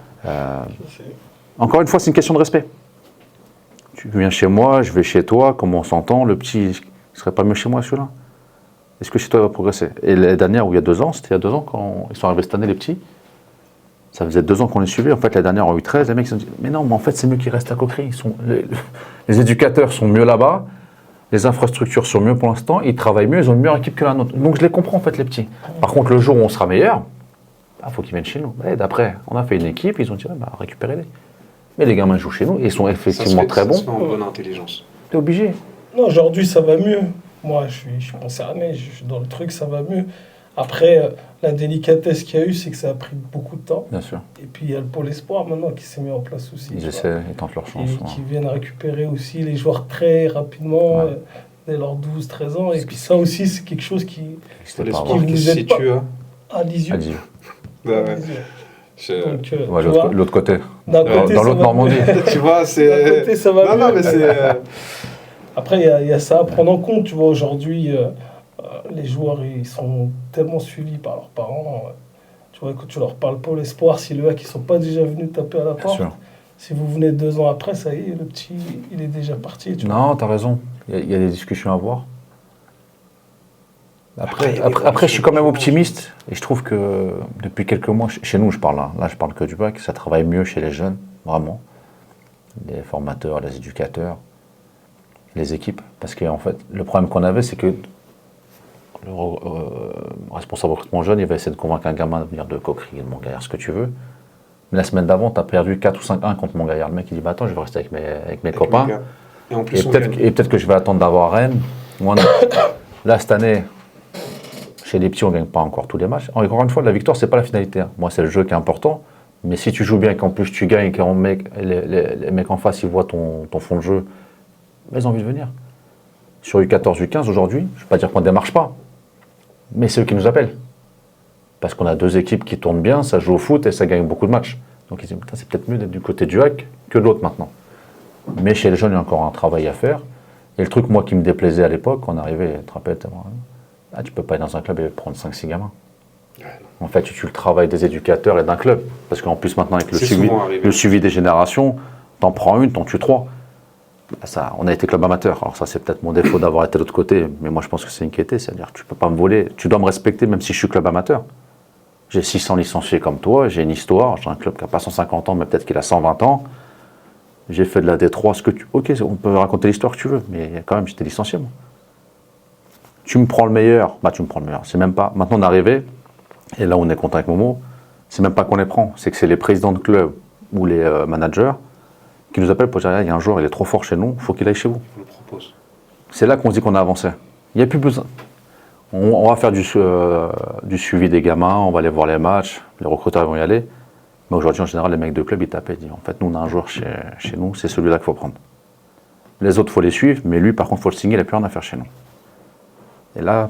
Encore une fois, c'est une question de respect. Tu viens chez moi, je vais chez toi, comment on s'entend, le petit, il serait pas mieux chez moi celui-là? Est-ce que chez toi il va progresser? Et l'année dernière, ou il y a 2 ans, c'était il y a 2 ans quand ils sont arrivés cette année les petits, ça faisait 2 ans qu'on les suivait. En fait, l'année dernière, en U13, les mecs se sont dit mais non, mais en fait, c'est mieux qu'ils restent à Coquery. Les éducateurs sont mieux là-bas, les infrastructures sont mieux pour l'instant, ils travaillent mieux, ils ont une meilleure équipe que la nôtre. Donc je les comprends en fait, les petits. Par contre, le jour où on sera meilleur, il faut qu'ils viennent chez nous. Et d'après, on a fait une équipe, ils ont dit récupérez-les. Mais les gamins jouent chez nous et ils sont effectivement très bons. C'est en bonne intelligence. T'es obligé. Non, aujourd'hui, ça va mieux. Moi, je suis concerné, je suis dans le truc, ça va mieux. Après, la délicatesse qu'il y a eu, c'est que ça a pris beaucoup de temps. Bien sûr. Et puis, il y a le pôle espoir maintenant qui s'est mis en place aussi. Ils essaient, ils tentent leur chance. Et qui viennent récupérer aussi les joueurs très rapidement, dès leurs 12-13 ans. Et puis ça aussi, c'est quelque chose qui vous aide pas. À Lisieux. Donc, l'autre côté. Dans l'autre Normandie. Tu vois, c'est... D'un côté, ça va mieux. Non, mais c'est... Après, il y a ça à prendre en compte. Tu vois, aujourd'hui, les joueurs, ils sont tellement suivis par leurs parents. Tu vois, quand tu leur parles pas l'espoir, si le HAC, ils ne sont pas déjà venus taper à la porte, si vous venez 2 ans après, ça y est, le petit, il est déjà parti. Non, tu as raison. Il y a des discussions à avoir. Après, je suis quand même optimiste et je trouve que depuis quelques mois, chez nous, je parle là, je parle que du bac, ça travaille mieux chez les jeunes, vraiment. Les formateurs, les éducateurs, les équipes. Parce qu'en fait, le problème qu'on avait, c'est que le responsable recrutement jeune, il va essayer de convaincre un gamin de venir de Coquery, de Mont-Gaillard, ce que tu veux. Mais la semaine d'avant, tu as perdu 4 ou 5-1 contre Mont-Gaillard. Le mec, il dit attends, je vais rester avec mes copains. Et peut-être que je vais attendre d'avoir Rennes. Moi, non. Là, cette année, chez les petits, on ne gagne pas encore tous les matchs. Encore une fois, la victoire, ce n'est pas la finalité. Moi, c'est le jeu qui est important. Mais si tu joues bien et qu'en plus tu gagnes et que les mecs en face, ils voient ton fond de jeu, ils ont envie de venir. Sur U14, U15, aujourd'hui, je ne vais pas dire qu'on ne démarche pas. Mais c'est eux qui nous appellent. Parce qu'on a 2 équipes qui tournent bien, ça joue au foot et ça gagne beaucoup de matchs. Donc ils disent, c'est peut-être mieux d'être du côté du HAC que de l'autre maintenant. Mais chez les jeunes, il y a encore un travail à faire. Et le truc, moi, qui me déplaisait à l'époque, quand on arrivait, tu te rappelles, tu peux pas aller dans un club et prendre 5-6 gamins. En fait, tu le travail des éducateurs et d'un club. Parce qu'en plus, maintenant, avec le suivi des générations, t'en prends une, t'en tues 3. Ça, on a été club amateur. Alors ça, c'est peut-être mon défaut d'avoir été de l'autre côté. Mais moi, je pense que c'est une qualité. C'est-à-dire tu peux pas me voler. Tu dois me respecter, même si je suis club amateur. J'ai 600 licenciés comme toi. J'ai une histoire. J'ai un club qui n'a pas 150 ans, mais peut-être qu'il a 120 ans. J'ai fait de la D3. Ok, on peut raconter l'histoire que tu veux. Mais quand même, j'étais licencié, moi. Tu me prends le meilleur. Tu me prends le meilleur. C'est même pas... Maintenant, on est arrivé. Et là, on est content avec Momo. C'est même pas qu'on les prend, c'est que c'est les présidents de club ou les managers qui nous appellent pour dire il y a un joueur, il est trop fort chez nous, il faut qu'il aille chez vous. On le propose. C'est là qu'on se dit qu'on a avancé. Il n'y a plus besoin. On va faire du suivi des gamins, on va aller voir les matchs, les recruteurs vont y aller. Mais aujourd'hui, en général, les mecs de club, ils tapent et disent en fait, nous, on a un joueur chez nous, c'est celui-là qu'il faut prendre. Les autres, il faut les suivre, mais lui, par contre, il faut le signer, il n'a plus rien à faire chez nous. Et là,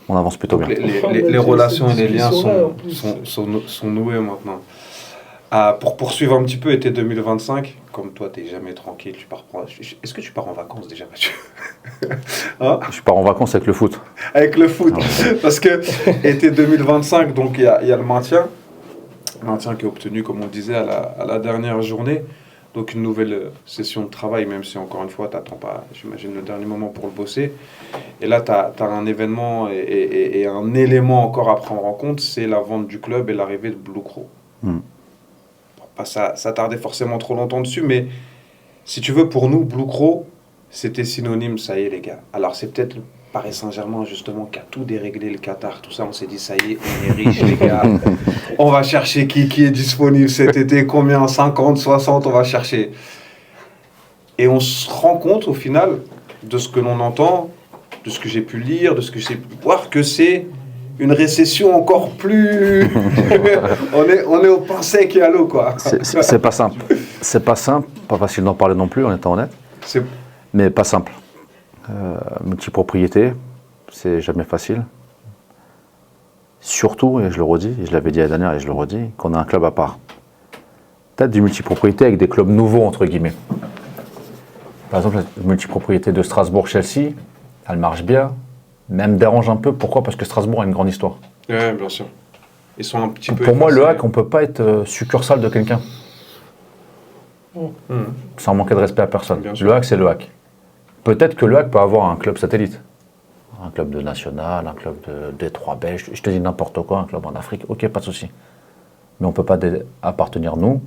on avance plutôt bien. Les relations et les liens sont noués maintenant. Pour poursuivre un petit peu, été 2025, comme toi, tu n'es jamais tranquille, tu pars. Est-ce que tu pars en vacances déjà, Mathieu? Hein? Je pars en vacances avec le foot. Avec le foot. Parce que été 2025, donc il y a le maintien. Maintien qui est obtenu, comme on disait, à la dernière journée. Donc une nouvelle session de travail, même si encore une fois, tu n'attends pas, j'imagine, le dernier moment pour le bosser. Et là, tu as un événement et un élément encore à prendre en compte, c'est la vente du club et l'arrivée de Blue Crow. Pas s'attarder forcément trop longtemps dessus, mais si tu veux, pour nous, Blue Crow, c'était synonyme, ça y est les gars. Alors c'est peut-être le Paris Saint-Germain justement qui a tout déréglé, le Qatar, tout ça, on s'est dit ça y est, on est riche les gars. On va chercher qui est disponible cet été, combien, 50, 60, on va chercher. Et on se rend compte au final de ce que l'on entend, de ce que j'ai pu lire, de ce que j'ai pu voir, que c'est une récession encore plus... on est au pain sec et à l'eau, quoi. C'est pas simple. C'est pas simple, pas facile d'en parler non plus, en étant honnête. Mais pas simple. Multipropriété, c'est jamais facile. Surtout, et je le redis, et je l'avais dit l'année dernière et je le redis, qu'on a un club à part. Peut-être du multipropriété avec des clubs nouveaux, entre guillemets. Par exemple, la multipropriété de Strasbourg-Chelsea, elle marche bien, mais elle me dérange un peu. Pourquoi? Parce que Strasbourg a une grande histoire. Oui, bien sûr. Ils sont un petit peu... Pour moi, le HAC, on ne peut pas être succursale de quelqu'un. Sans manquer de respect à personne. Le HAC, c'est le HAC. Peut-être que le HAC peut avoir un club satellite. Un club de national, un club de D3 belge, je te dis n'importe quoi, un club en Afrique, ok, pas de souci. Mais on ne peut pas appartenir, nous,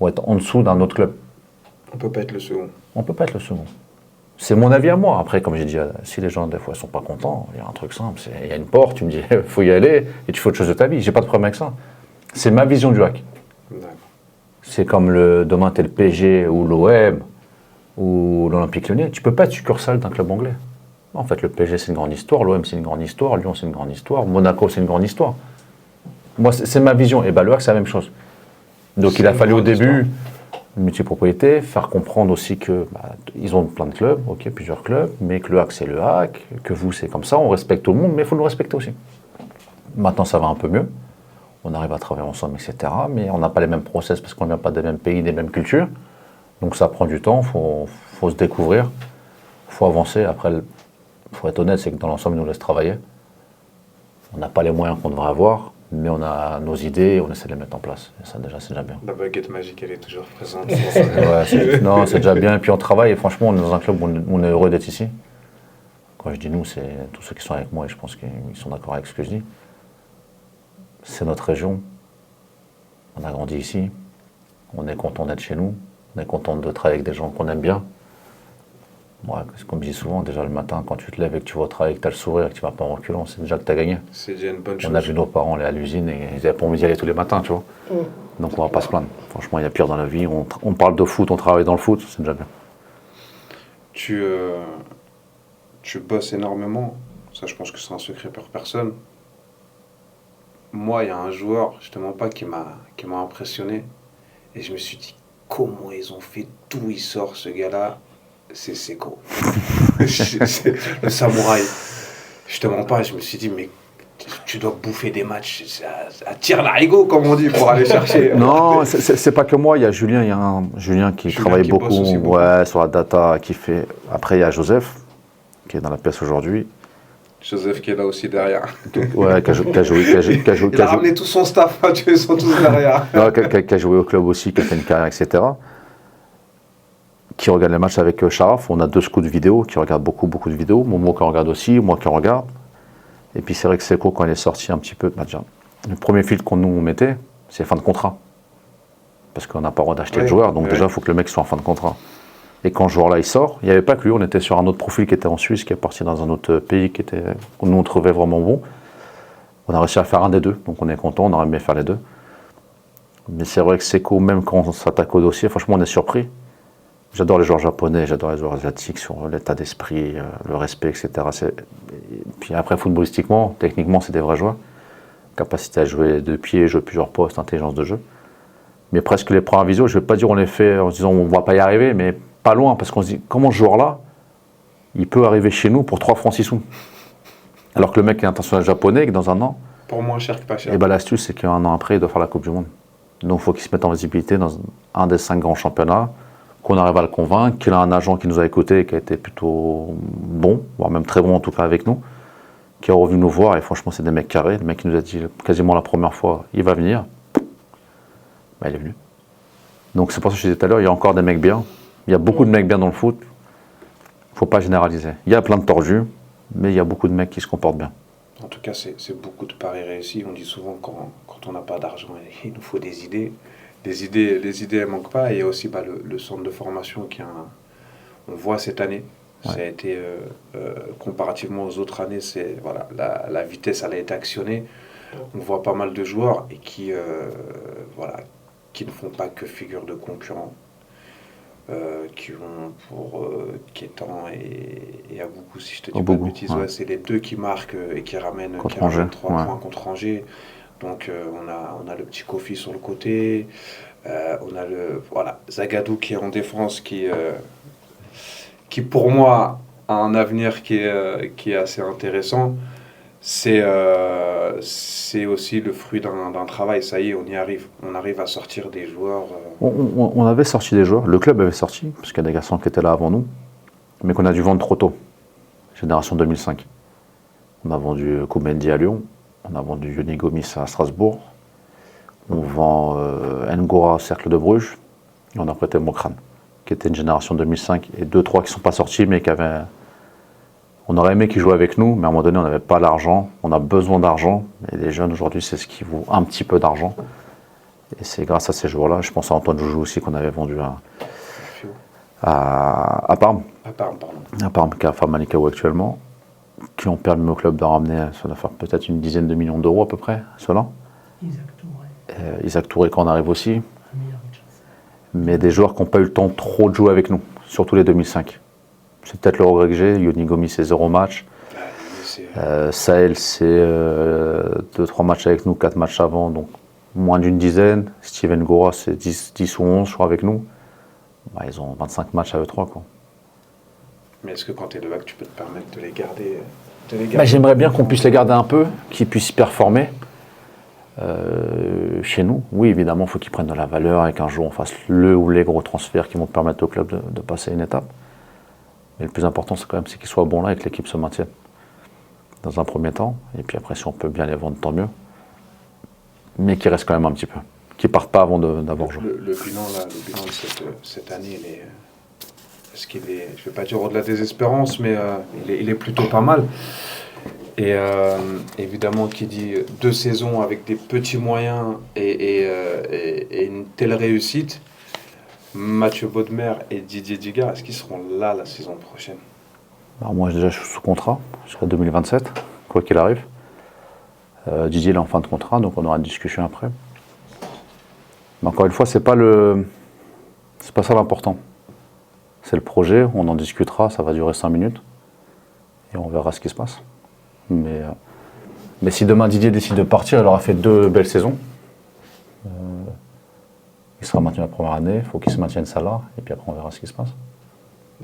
ou être en dessous d'un autre club. On ne peut pas être le second. On ne peut pas être le second. C'est mon avis à moi. Après, comme j'ai dit, si les gens, des fois, ne sont pas contents, il y a un truc simple, il y a une porte, tu me dis, il faut y aller, et tu fais autre chose de ta vie. J'ai pas de problème avec ça. C'est ma vision du HAC. C'est comme demain, tu es le PSG ou l'OM, ou l'Olympique Lyonnais, tu ne peux pas être succursale d'un club anglais. En fait, le PSG, c'est une grande histoire, l'OM, c'est une grande histoire, Lyon, c'est une grande histoire, Monaco, c'est une grande histoire. Moi, c'est ma vision. Et le HAC, c'est la même chose. Donc, il a fallu au début, multipropriété, faire comprendre aussi qu'ils ont plein de clubs, ok, plusieurs clubs, mais que le HAC, c'est le HAC, que vous, c'est comme ça, on respecte tout le monde, mais il faut nous respecter aussi. Maintenant, ça va un peu mieux. On arrive à travailler ensemble, etc. Mais on n'a pas les mêmes process parce qu'on ne vient pas des mêmes pays, des mêmes cultures. Donc ça prend du temps, faut se découvrir, il faut avancer. Après, il faut être honnête, c'est que dans l'ensemble, ils nous laissent travailler. On n'a pas les moyens qu'on devrait avoir, mais on a nos idées et on essaie de les mettre en place. Et ça, déjà, c'est déjà bien. La baguette magique, elle est toujours présente. Ouais, c'est déjà bien. Et puis on travaille, et franchement, on est dans un club où on est heureux d'être ici. Quand je dis nous, c'est tous ceux qui sont avec moi, et je pense qu'ils sont d'accord avec ce que je dis. C'est notre région. On a grandi ici. On est content d'être chez nous. On est content de travailler avec des gens qu'on aime bien. Ouais, comme je dis souvent, déjà le matin, quand tu te lèves et que tu vas au travail, que tu as le sourire, que tu ne vas pas en reculant, c'est déjà que tu as gagné. C'est déjà une bonne chose. On a vu nos parents aller à l'usine et ils n'avaient pas envie d'y aller tous les matins, tu vois. Donc on ne va pas se plaindre. Franchement, il y a pire dans la vie. On parle de foot, on travaille dans le foot, c'est déjà bien. Tu bosses énormément. Ça, je pense que c'est un secret pour personne. Moi, il y a un joueur, je ne te mens pas, qui m'a impressionné. Et je me suis dit, comment ils ont fait, d'où il sort ce gars-là, c'est Seko. C'est le samouraï. Je te mens pas, je me suis dit, mais tu dois bouffer des matchs à tir larigot, comme on dit, pour aller chercher. Non, c'est pas que moi, il y a Julien qui travaille beaucoup, sur la data, qui fait. Après, il y a Joseph, qui est dans la pièce aujourd'hui. Joseph qui est là aussi derrière. Ouais, qui a joué. Il a ramené tout son staff, ils sont tous derrière. Non, qui a joué au club aussi, qui a fait une carrière, etc. Qui regarde les matchs avec Sharaf. On a 2 scouts de vidéo qui regardent beaucoup de vidéos. Momo qui en regarde aussi, moi qui en regarde. Et puis c'est vrai que Seko, quand il est sorti un petit peu, déjà, le premier filtre qu'on nous mettait, c'est fin de contrat. Parce qu'on n'a pas le droit d'acheter de joueurs, donc déjà, il faut que le mec soit en fin de contrat. Et quand ce joueur-là, il sort, il n'y avait pas que lui, on était sur un autre profil qui était en Suisse, qui est parti dans un autre pays, qu'on nous trouvait vraiment bon. On a réussi à faire un des deux, donc on est content, on aurait aimé faire les deux. Mais c'est vrai que Seko, même quand on s'attaque au dossier, franchement, on est surpris. J'adore les joueurs japonais, j'adore les joueurs asiatiques sur l'état d'esprit, le respect, etc. Puis après, footballistiquement, techniquement, c'est des vrais joueurs. Capacité à jouer de pied, jouer plusieurs postes, intelligence de jeu. Mais presque les premières visios, je ne vais pas dire on les fait en se disant on ne va pas y arriver, mais pas loin, parce qu'on se dit comment ce joueur-là, il peut arriver chez nous pour 3 francs 6 sous. Alors que le mec est international japonais et que dans un an. Pour moins cher que pas cher. Et ben l'astuce, c'est qu'un an après, il doit faire la Coupe du Monde. Donc il faut qu'il se mette en visibilité dans un des 5 grands championnats, qu'on arrive à le convaincre, qu'il a un agent qui nous a écoutés et qui a été plutôt bon, voire même très bon en tout cas avec nous, qui est revenu nous voir. Et franchement, c'est des mecs carrés. Le mec qui nous a dit quasiment la première fois, il va venir. Ben, il est venu. Donc c'est pour ça que je disais tout à l'heure, il y a encore des mecs bien. Il y a beaucoup de mecs bien dans le foot. Il ne faut pas généraliser. Il y a plein de tordus, mais il y a beaucoup de mecs qui se comportent bien. En tout cas, c'est beaucoup de paris réussis. On dit souvent quand on n'a pas d'argent, il nous faut des idées. Les idées, elles manquent pas. Et il y a aussi le centre de formation on voit cette année. Ouais. Ça a été, comparativement aux autres années, la vitesse, elle a été actionnée. On voit pas mal de joueurs et qui ne font pas que figure de concurrents. Qui vont pour Kétan et Abougou, si je te dis pas de bêtises, ouais. C'est les deux qui marquent et qui ramènent 3 points contre Angers. Donc on a le petit Kofi sur le côté, on a Zagadou qui est en défense, qui pour moi a un avenir qui est assez intéressant. C'est aussi le fruit d'un travail, ça y est, on y arrive. On arrive à sortir des joueurs. On avait sorti des joueurs, le club avait sorti, parce qu'il y a des garçons qui étaient là avant nous, mais qu'on a dû vendre trop tôt. Génération 2005. On a vendu Koumendi à Lyon, on a vendu Yoni Gomis à Strasbourg, on vend Ngora au Cercle de Bruges, et on a prêté Mokran, qui était une génération 2005, et 2-3 qui ne sont pas sortis, mais qui avaient... On aurait aimé qu'ils jouent avec nous, mais à un moment donné, on n'avait pas l'argent. On a besoin d'argent. Et les jeunes, aujourd'hui, c'est ce qui vaut un petit peu d'argent. Et c'est grâce à ces joueurs-là. Je pense à Antoine Joujou aussi, qu'on avait vendu à Parme. À Parme, pardon. À Parme, qui a Famalicão actuellement. Qui ont permis au club de ramener, ça doit faire peut-être une dizaine de millions d'euros à peu près, cela. Isaac Touré, quand on arrive aussi. Mais des joueurs qui n'ont pas eu le temps trop de jouer avec nous, surtout les 2005. C'est peut-être le regret que j'ai. Yoni Gomis, c'est 0 match. Sahel, c'est 2-3 matchs avec nous, 4 matchs avant, donc moins d'une dizaine. Steven Ngora, c'est 10 ou 11, je crois, avec nous. Bah, ils ont 25 matchs à eux 3, quoi. Mais est-ce que quand tu es de bac, tu peux te permettre de les garder, bah, j'aimerais bien qu'on puisse les garder un peu, qu'ils puissent performer chez nous. Oui, évidemment, il faut qu'ils prennent de la valeur et qu'un jour on fasse le ou les gros transferts qui vont permettre au club de passer une étape. Mais le plus important, c'est quand même qu'ils soient bons là et que l'équipe se maintienne dans un premier temps. Et puis après, si on peut bien les vendre, tant mieux. Mais qu'ils restent quand même un petit peu. Qu'ils ne partent pas avant d'avoir joué. Le bilan de cette année, je ne vais pas dire au-delà des espérances, mais il est plutôt pas mal. Et évidemment, qui dit 2 saisons avec des petits moyens et une telle réussite, Mathieu Bodmer et Didier Digard, est-ce qu'ils seront là la saison prochaine? Alors moi, déjà, je suis sous contrat jusqu'à 2027, quoi qu'il arrive. Didier, il est en fin de contrat, donc on aura une discussion après. Mais encore une fois, c'est pas ça l'important. C'est le projet, on en discutera, ça va durer 5 minutes. Et on verra ce qui se passe. Mais si demain Didier décide de partir, il aura fait 2 belles saisons. Il sera maintenu la première année, il faut qu'il se maintienne ça là, et puis après on verra ce qui se passe.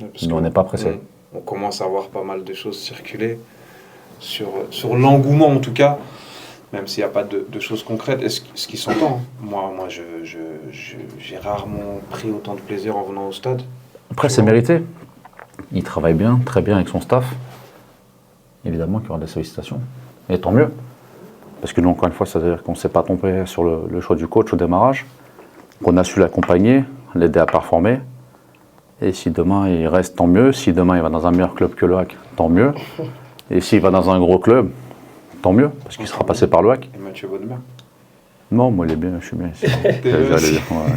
Mais on n'est pas pressé. On commence à voir pas mal de choses circuler sur l'engouement en tout cas, même s'il n'y a pas de choses concrètes, ce qui s'entend. Moi j'ai rarement pris autant de plaisir en venant au stade. Après c'est mérité. Il travaille bien, très bien avec son staff. Évidemment qu'il y aura des sollicitations. Et tant mieux. Parce que nous, encore une fois, ça veut dire qu'on ne s'est pas trompé sur le choix du coach au démarrage. Qu'on a su l'accompagner, l'aider à performer. Et si demain il reste, tant mieux. Si demain il va dans un meilleur club que le HAC, tant mieux. Et s'il va dans un gros club, tant mieux, parce qu'il sera passé par le HAC. Et Mathieu Bodmer? Non, moi il est bien, je suis bien ici.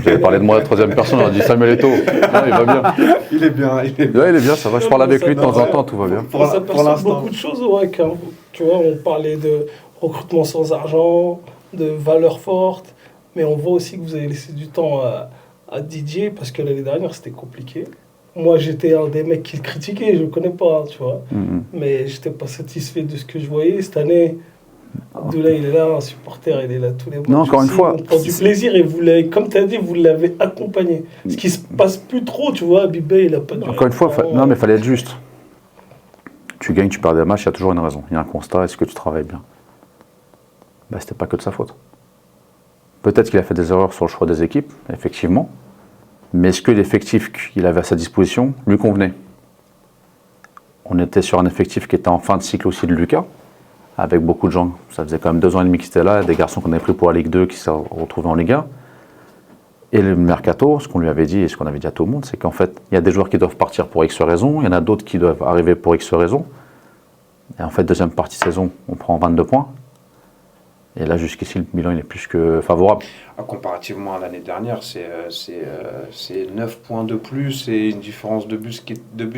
J'avais parlé de moi à la 3e personne, on a dit Samuel Eto'o. Non, il va bien. Il est bien. Ouais, il est bien, ça va. Je parle avec lui de temps en temps, tout va bien. Pour l'instant, beaucoup de choses au HAC. Hein. Tu vois, recrutement sans argent, de valeurs fortes. Mais on voit aussi que vous avez laissé du temps à Didier parce que l'année dernière, c'était compliqué. Moi, j'étais un des mecs qui critiquaient, je ne connais pas, tu vois. Mais je n'étais pas satisfait de ce que je voyais. Cette année, Abdoulaye, il est là, un supporter, il est là tous les mois. Non, encore une fois. On prend du plaisir et vous l'avez, comme tu as dit, vous l'avez accompagné. Ce qui ne se passe plus trop, tu vois. Bibé, il n'a pas de. Encore une fois, non, mais il fallait être juste. Tu gagnes, tu perds des matchs, il y a toujours une raison. Il y a un constat, est-ce que tu travailles bien? C'était pas que de sa faute. Peut-être qu'il a fait des erreurs sur le choix des équipes, effectivement. Mais est-ce que l'effectif qu'il avait à sa disposition lui convenait? On était sur un effectif qui était en fin de cycle aussi de Lucas, avec beaucoup de gens. Ça faisait quand même 2 ans et demi qu'ils étaient là, des garçons qu'on avait pris pour la Ligue 2 qui se retrouvaient en Ligue 1. Et le mercato, ce qu'on lui avait dit et ce qu'on avait dit à tout le monde, c'est qu'en fait, il y a des joueurs qui doivent partir pour X raisons, il y en a d'autres qui doivent arriver pour X raisons. Et en fait, deuxième partie de saison, on prend 22 points. Et là, jusqu'ici, le bilan il est plus que favorable. Comparativement à l'année dernière, c'est 9 points de plus et une différence de but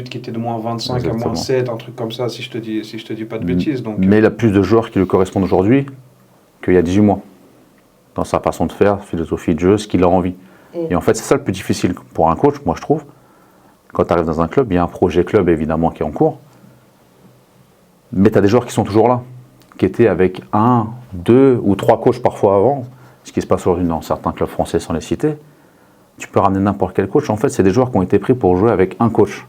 qui était de moins 25 Exactement. À moins 7, un truc comme ça, si je te dis pas de bêtises. Donc, mais il a plus de joueurs qui lui correspondent aujourd'hui qu'il y a 18 mois. Dans sa façon de faire, philosophie de jeu, ce qu'il a envie. Et en fait, c'est ça le plus difficile pour un coach, moi je trouve. Quand tu arrives dans un club, il y a un projet club évidemment qui est en cours. Mais tu as des joueurs qui sont toujours là, qui étaient avec 1, 2 ou 3 coachs parfois avant, ce qui se passe aujourd'hui dans certains clubs français sans les citer. Tu peux ramener n'importe quel coach. En fait, c'est des joueurs qui ont été pris pour jouer avec un coach.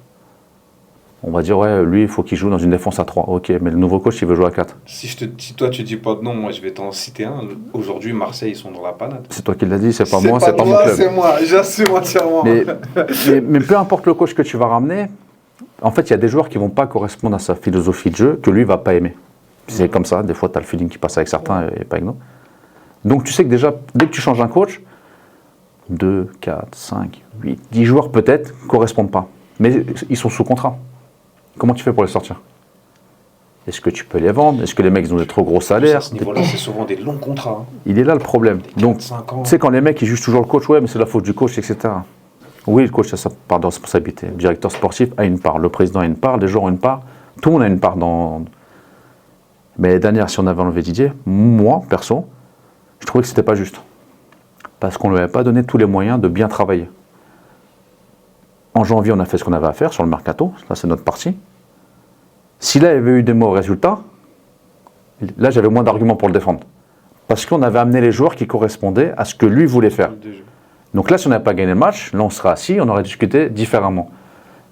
On va dire, ouais, lui, il faut qu'il joue dans une défense à 3. Ok, mais le nouveau coach, il veut jouer à 4. Si toi, tu dis pas de nom, moi, je vais t'en citer un. Aujourd'hui, Marseille, ils sont dans la panade. C'est toi qui l'as dit, c'est pas moi, c'est pas mon club. C'est moi, j'assume entièrement. Mais peu importe le coach que tu vas ramener, en fait, il y a des joueurs qui vont pas correspondre à sa philosophie de jeu, que lui va pas aimer. C'est comme ça, des fois, tu as le feeling qui passe avec certains et pas avec d'autres. Donc, tu sais que déjà, dès que tu changes un coach, 2, 4, 5, 8, 10 joueurs peut-être ne correspondent pas. Mais ils sont sous contrat. Comment tu fais pour les sortir? Est-ce que tu peux les vendre? Est-ce que les mecs ils ont des trop gros salaires? À ce niveau-là, c'est souvent des longs contrats. Il est là le problème. Donc, tu sais, quand les mecs ils jugent toujours le coach, ouais, mais c'est la faute du coach, etc. Oui, le coach a sa part de responsabilité. Le directeur sportif a une part, le président a une part, les joueurs ont une part, tout le monde a une part dans. Mais l'année dernière, si on avait enlevé Didier, moi, perso, je trouvais que c'était pas juste. Parce qu'on ne lui avait pas donné tous les moyens de bien travailler. En janvier, on a fait ce qu'on avait à faire sur le mercato, ça c'est notre partie. Si là, il y avait eu des mauvais résultats, là j'avais moins d'arguments pour le défendre. Parce qu'on avait amené les joueurs qui correspondaient à ce que lui voulait faire. Donc là, si on n'avait pas gagné le match, là on serait assis, on aurait discuté différemment.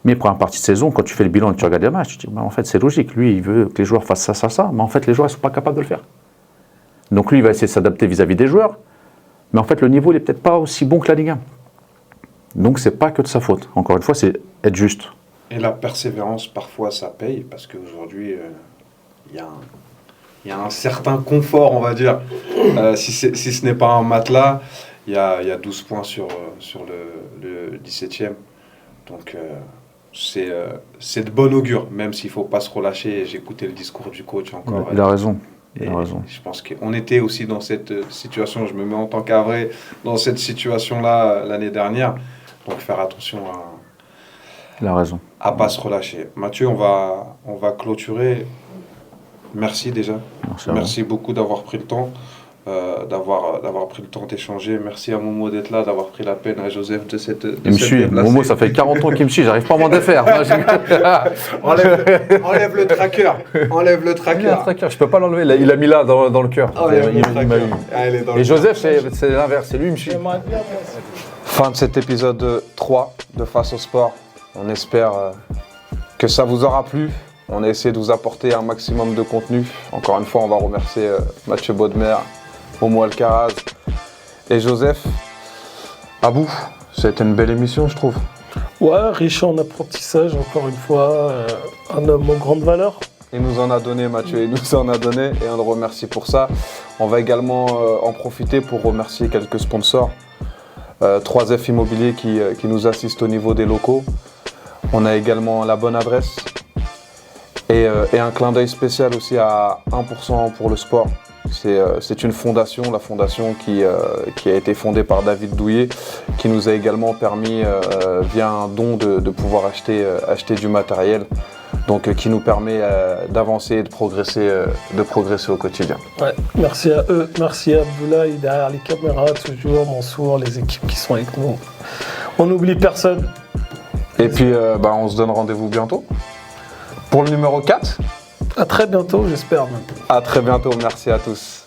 Mais pour une partie de saison, quand tu fais le bilan et que tu regardes les matchs, tu te dis, en fait c'est logique, lui il veut que les joueurs fassent ça, mais en fait les joueurs ne sont pas capables de le faire. Donc lui il va essayer de s'adapter vis-à-vis des joueurs, mais en fait le niveau il n'est peut-être pas aussi bon que la Ligue 1. Donc c'est pas que de sa faute. Encore une fois, c'est être juste. Et la persévérance, parfois, ça paye, parce qu'aujourd'hui, il y a un certain confort, on va dire. Si ce n'est pas un matelas, il y a 12 points sur le 17e. Donc c'est de bon augure, même s'il ne faut pas se relâcher. J'ai écouté le discours du coach encore. Il a raison. Il a raison. Je pense qu'on était aussi dans cette situation, je me mets en tant qu'Avré, dans cette situation-là l'année dernière. Donc faire attention Il a raison. À ne pas se relâcher. Mathieu, on va clôturer. Merci déjà. Merci beaucoup d'avoir pris le temps. D'avoir pris le temps d'échanger. Merci à Momo d'être là, d'avoir pris la peine, à Joseph de cette Momo, ça fait 40 ans qu'il me suit, j'arrive pas à m'en défaire. Enlève le tracker. Enlève le tracker. Je peux pas l'enlever, il a mis là dans le cœur. Et Joseph, c'est l'inverse, c'est lui, il me suit. Fin de cet épisode 3 de Face au Sport. On espère que ça vous aura plu. On a essayé de vous apporter un maximum de contenu. Encore une fois, on va remercier Mathieu Bodmer, Momo Alcaraz et Joseph. Abou, c'était une belle émission, je trouve. Ouais, riche en apprentissage, encore une fois, un homme aux grandes valeurs. Il nous en a donné, Mathieu, il nous en a donné et on le remercie pour ça. On va également en profiter pour remercier quelques sponsors. 3F Immobilier qui nous assiste au niveau des locaux. On a également la bonne adresse et un clin d'œil spécial aussi à 1% pour le sport. C'est une fondation, la fondation qui a été fondée par David Douillet, qui nous a également permis, via un don, de pouvoir acheter du matériel, donc qui nous permet d'avancer et de progresser au quotidien. Ouais, merci à eux, merci à Abdoulaye derrière les caméras, toujours, Mansour, les équipes qui sont avec nous. On n'oublie personne. Et puis, on se donne rendez-vous bientôt pour le numéro 4. À très bientôt, j'espère. À très bientôt, merci à tous.